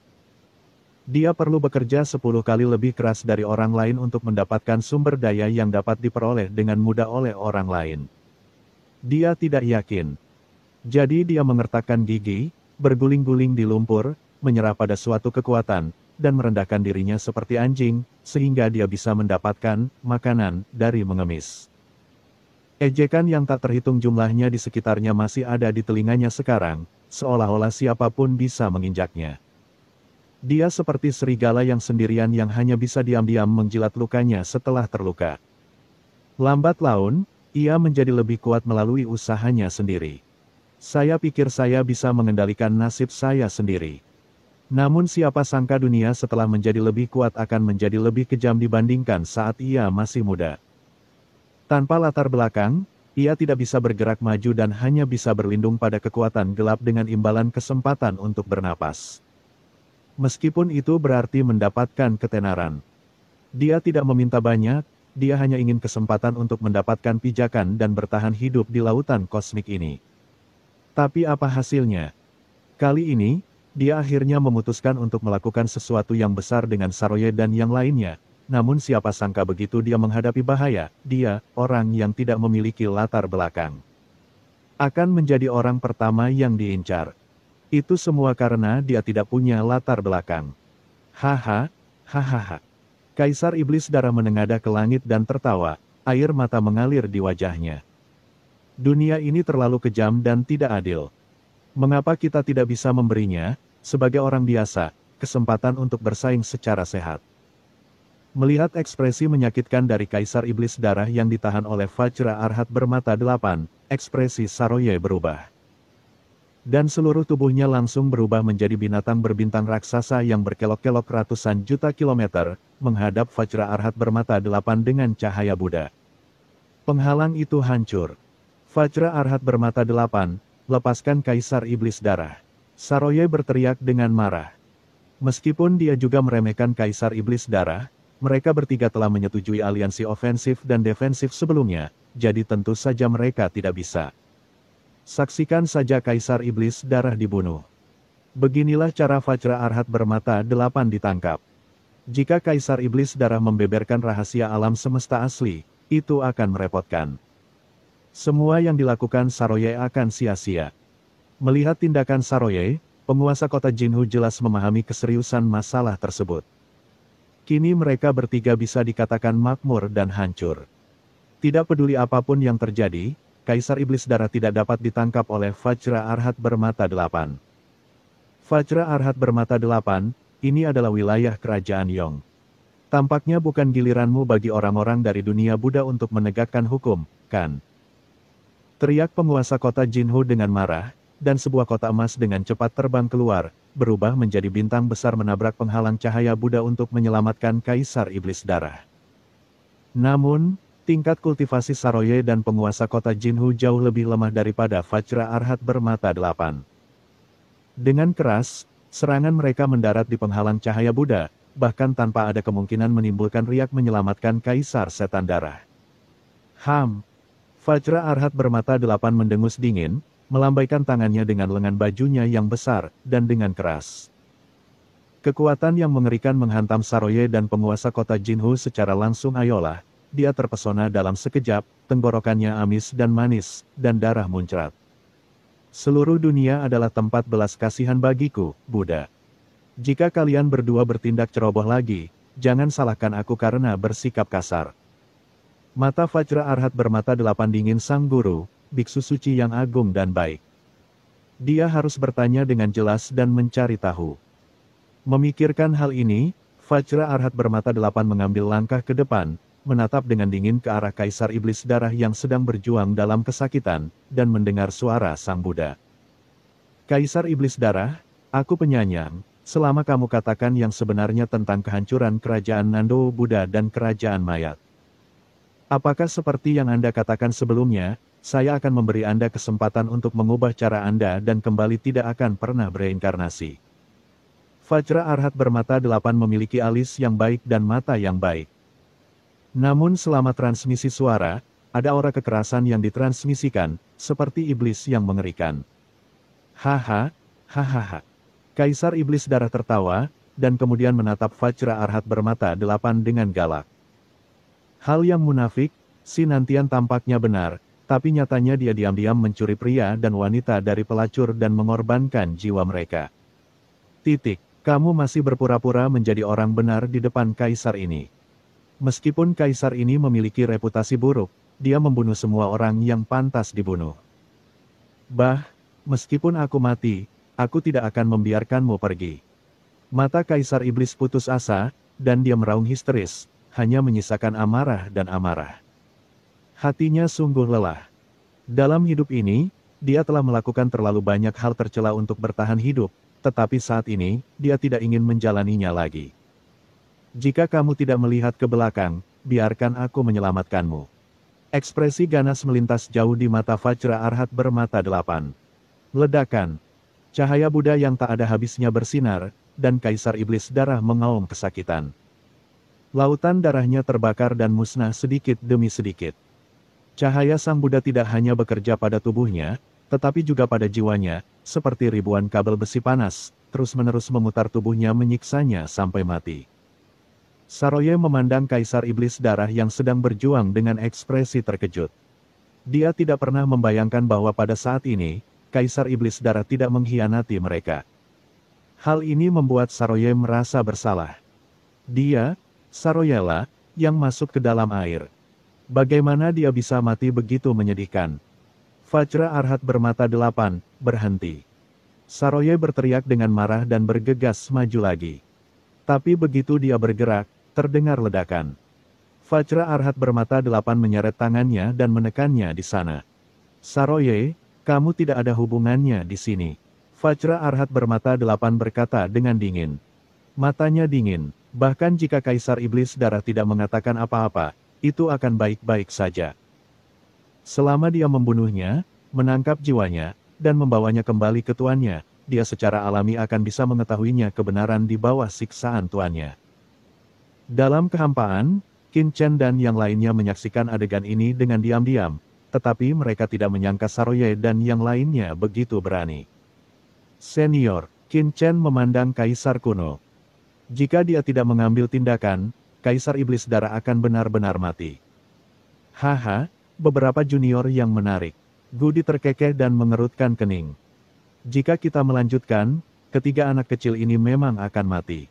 Dia perlu bekerja 10 kali lebih keras dari orang lain untuk mendapatkan sumber daya yang dapat diperoleh dengan mudah oleh orang lain. Dia tidak yakin. Jadi dia mengertakkan gigi, berguling-guling di lumpur, menyerah pada suatu kekuatan, dan merendahkan dirinya seperti anjing, sehingga dia bisa mendapatkan makanan dari mengemis. Ejekan yang tak terhitung jumlahnya di sekitarnya masih ada di telinganya sekarang, seolah-olah siapapun bisa menginjaknya. Dia seperti serigala yang sendirian yang hanya bisa diam-diam menjilat lukanya setelah terluka. Lambat laun, ia menjadi lebih kuat melalui usahanya sendiri. Saya pikir saya bisa mengendalikan nasib saya sendiri. Namun siapa sangka dunia setelah menjadi lebih kuat akan menjadi lebih kejam dibandingkan saat ia masih muda. Tanpa latar belakang, ia tidak bisa bergerak maju dan hanya bisa berlindung pada kekuatan gelap dengan imbalan kesempatan untuk bernapas. Meskipun itu berarti mendapatkan ketenaran. Dia tidak meminta banyak, dia hanya ingin kesempatan untuk mendapatkan pijakan dan bertahan hidup di lautan kosmik ini. Tapi apa hasilnya? Kali ini, dia akhirnya memutuskan untuk melakukan sesuatu yang besar dengan Saroye dan yang lainnya. Namun siapa sangka begitu dia menghadapi bahaya, dia, orang yang tidak memiliki latar belakang, akan menjadi orang pertama yang diincar. Itu semua karena dia tidak punya latar belakang. Haha, hahaha. Kaisar Iblis Darah menengadah ke langit dan tertawa, air mata mengalir di wajahnya. Dunia ini terlalu kejam dan tidak adil. Mengapa kita tidak bisa memberinya, sebagai orang biasa, kesempatan untuk bersaing secara sehat? Melihat ekspresi menyakitkan dari Kaisar Iblis Darah yang ditahan oleh Vajra Arhat bermata 8, ekspresi Saroye berubah. Dan seluruh tubuhnya langsung berubah menjadi binatang berbintang raksasa yang berkelok-kelok ratusan juta kilometer, menghadap Vajra Arhat bermata 8 dengan cahaya Buddha. Penghalang itu hancur. Vajra Arhat bermata 8, lepaskan Kaisar Iblis Darah. Saroye berteriak dengan marah. Meskipun dia juga meremehkan Kaisar Iblis Darah, mereka bertiga telah menyetujui aliansi ofensif dan defensif sebelumnya, jadi tentu saja mereka tidak bisa. Saksikan saja Kaisar Iblis Darah dibunuh. Beginilah cara Vajra Arhat bermata 8 ditangkap. Jika Kaisar Iblis Darah membeberkan rahasia alam semesta asli, itu akan merepotkan. Semua yang dilakukan Saroye akan sia-sia. Melihat tindakan Saroye, penguasa kota Jinhu jelas memahami keseriusan masalah tersebut. Kini mereka bertiga bisa dikatakan makmur dan hancur. Tidak peduli apapun yang terjadi, Kaisar Iblis Darah tidak dapat ditangkap oleh Vajra Arhat bermata 8. Vajra Arhat bermata 8, ini adalah wilayah kerajaan Yong. Tampaknya bukan giliranmu bagi orang-orang dari dunia Buddha untuk menegakkan hukum, kan? Teriak penguasa kota Jinhu dengan marah, dan sebuah kotak emas dengan cepat terbang keluar, berubah menjadi bintang besar menabrak penghalang cahaya Buddha untuk menyelamatkan Kaisar Iblis Darah. Namun, tingkat kultivasi Saroye dan penguasa kota Jinhu jauh lebih lemah daripada Vajra Arhat bermata 8. Dengan keras, serangan mereka mendarat di penghalang cahaya Buddha, bahkan tanpa ada kemungkinan menimbulkan riak menyelamatkan Kaisar Setan Darah. Vajra Arhat bermata 8 mendengus dingin, melambaikan tangannya dengan lengan bajunya yang besar, dan dengan keras. Kekuatan yang mengerikan menghantam Saroye dan penguasa kota Jinhu secara langsung. Ayolah, dia terpesona dalam sekejap, tenggorokannya amis dan manis, dan darah muncrat. Seluruh dunia adalah tempat belas kasihan bagiku, Buddha. Jika kalian berdua bertindak ceroboh lagi, jangan salahkan aku karena bersikap kasar. Mata Vajra Arhat bermata 8 dingin sang guru, biksu suci yang agung dan baik. Dia harus bertanya dengan jelas dan mencari tahu. Memikirkan hal ini, Vajra Arhat bermata 8 mengambil langkah ke depan, menatap dengan dingin ke arah Kaisar Iblis Darah yang sedang berjuang dalam kesakitan, dan mendengar suara sang Buddha. Kaisar Iblis Darah, aku penyayang, selama kamu katakan yang sebenarnya tentang kehancuran kerajaan Nando Buddha dan kerajaan mayat. Apakah seperti yang Anda katakan sebelumnya, saya akan memberi Anda kesempatan untuk mengubah cara Anda dan kembali tidak akan pernah bereinkarnasi. Vajra Arhat bermata 8 memiliki alis yang baik dan mata yang baik. Namun selama transmisi suara, ada aura kekerasan yang ditransmisikan, seperti iblis yang mengerikan. Haha. Kaisar Iblis Darah tertawa, dan kemudian menatap Vajra Arhat bermata 8 dengan galak. Hal yang munafik, si Nantian tampaknya benar, tapi nyatanya dia diam-diam mencuri pria dan wanita dari pelacur dan mengorbankan jiwa mereka. Kamu masih berpura-pura menjadi orang benar di depan Kaisar ini. Meskipun Kaisar ini memiliki reputasi buruk, dia membunuh semua orang yang pantas dibunuh. Meskipun aku mati, aku tidak akan membiarkanmu pergi. Mata Kaisar Iblis putus asa, dan dia meraung histeris, hanya menyisakan amarah dan amarah. Hatinya sungguh lelah. Dalam hidup ini, dia telah melakukan terlalu banyak hal tercela untuk bertahan hidup, tetapi saat ini, dia tidak ingin menjalaninya lagi. Jika kamu tidak melihat ke belakang, biarkan aku menyelamatkanmu. Ekspresi ganas melintas jauh di mata Vajra Arhat bermata 8. Ledakan. Cahaya Buddha yang tak ada habisnya bersinar, dan Kaisar Iblis Darah mengaum kesakitan. Lautan darahnya terbakar dan musnah sedikit demi sedikit. Cahaya Sang Buddha tidak hanya bekerja pada tubuhnya, tetapi juga pada jiwanya, seperti ribuan kabel besi panas, terus-menerus memutar tubuhnya menyiksanya sampai mati. Saroye memandang Kaisar Iblis Darah yang sedang berjuang dengan ekspresi terkejut. Dia tidak pernah membayangkan bahwa pada saat ini, Kaisar Iblis Darah tidak mengkhianati mereka. Hal ini membuat Saroye merasa bersalah. Dia, Saroyela, yang masuk ke dalam air. Bagaimana dia bisa mati begitu menyedihkan? Fajra Arhat bermata 8, berhenti. Saroye berteriak dengan marah dan bergegas maju lagi. Tapi begitu dia bergerak, terdengar ledakan. Fajra Arhat bermata 8 menyeret tangannya dan menekannya di sana. Saroye, kamu tidak ada hubungannya di sini. Fajra Arhat bermata 8 berkata dengan dingin. Matanya dingin, bahkan jika Kaisar Iblis Darah tidak mengatakan apa-apa, itu akan baik-baik saja. Selama dia membunuhnya, menangkap jiwanya, dan membawanya kembali ke tuannya, dia secara alami akan bisa mengetahuinya kebenaran di bawah siksaan tuannya. Dalam kehampaan, Qin Chen dan yang lainnya menyaksikan adegan ini dengan diam-diam, tetapi mereka tidak menyangka Saroye dan yang lainnya begitu berani. Senior, Qin Chen memandang Kaisar kuno. Jika dia tidak mengambil tindakan, Kaisar Iblis Darah akan benar-benar mati. Haha, beberapa junior yang menarik. Gudi terkekeh dan mengerutkan kening. Jika kita melanjutkan, ketiga anak kecil ini memang akan mati.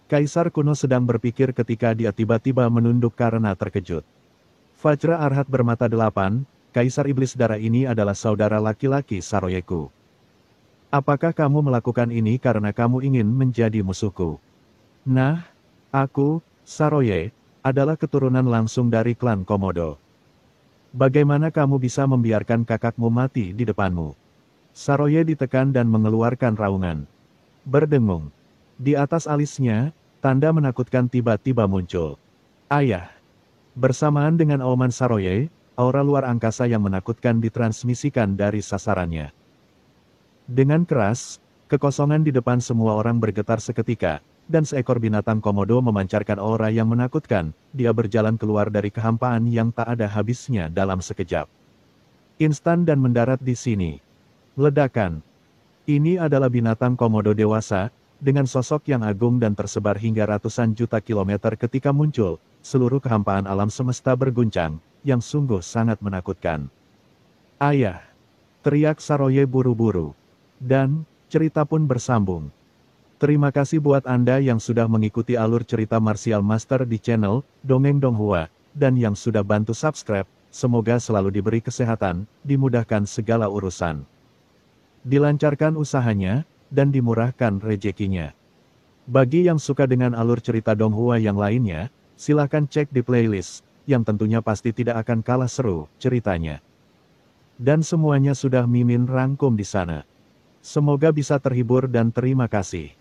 Kaisar kuno sedang berpikir ketika dia tiba-tiba menunduk karena terkejut. Fajra Arhat bermata 8, Kaisar Iblis Darah ini adalah saudara laki-laki Saroyeku. Apakah kamu melakukan ini karena kamu ingin menjadi musuhku? Nah, aku, Saroye, adalah keturunan langsung dari klan Komodo. Bagaimana kamu bisa membiarkan kakakmu mati di depanmu? Saroye ditekan dan mengeluarkan raungan. Berdengung. Di atas alisnya, tanda menakutkan tiba-tiba muncul. Ayah. Bersamaan dengan auman Saroye, aura luar angkasa yang menakutkan ditransmisikan dari sasarannya. Dengan keras, kekosongan di depan semua orang bergetar seketika, dan seekor binatang komodo memancarkan aura yang menakutkan, dia berjalan keluar dari kehampaan yang tak ada habisnya dalam sekejap. Instan dan mendarat di sini. Ledakan. Ini adalah binatang komodo dewasa, dengan sosok yang agung dan tersebar hingga ratusan juta kilometer ketika muncul, seluruh kehampaan alam semesta berguncang, yang sungguh sangat menakutkan. Ayah! Teriak Saroye buru-buru. Dan, cerita pun bersambung. Terima kasih buat Anda yang sudah mengikuti alur cerita Martial Master di channel Dongeng Donghua, dan yang sudah bantu subscribe, semoga selalu diberi kesehatan, dimudahkan segala urusan. Dilancarkan usahanya, dan dimurahkan rezekinya. Bagi yang suka dengan alur cerita Donghua yang lainnya, silakan cek di playlist, yang tentunya pasti tidak akan kalah seru ceritanya. Dan semuanya sudah Mimin rangkum di sana. Semoga bisa terhibur dan terima kasih.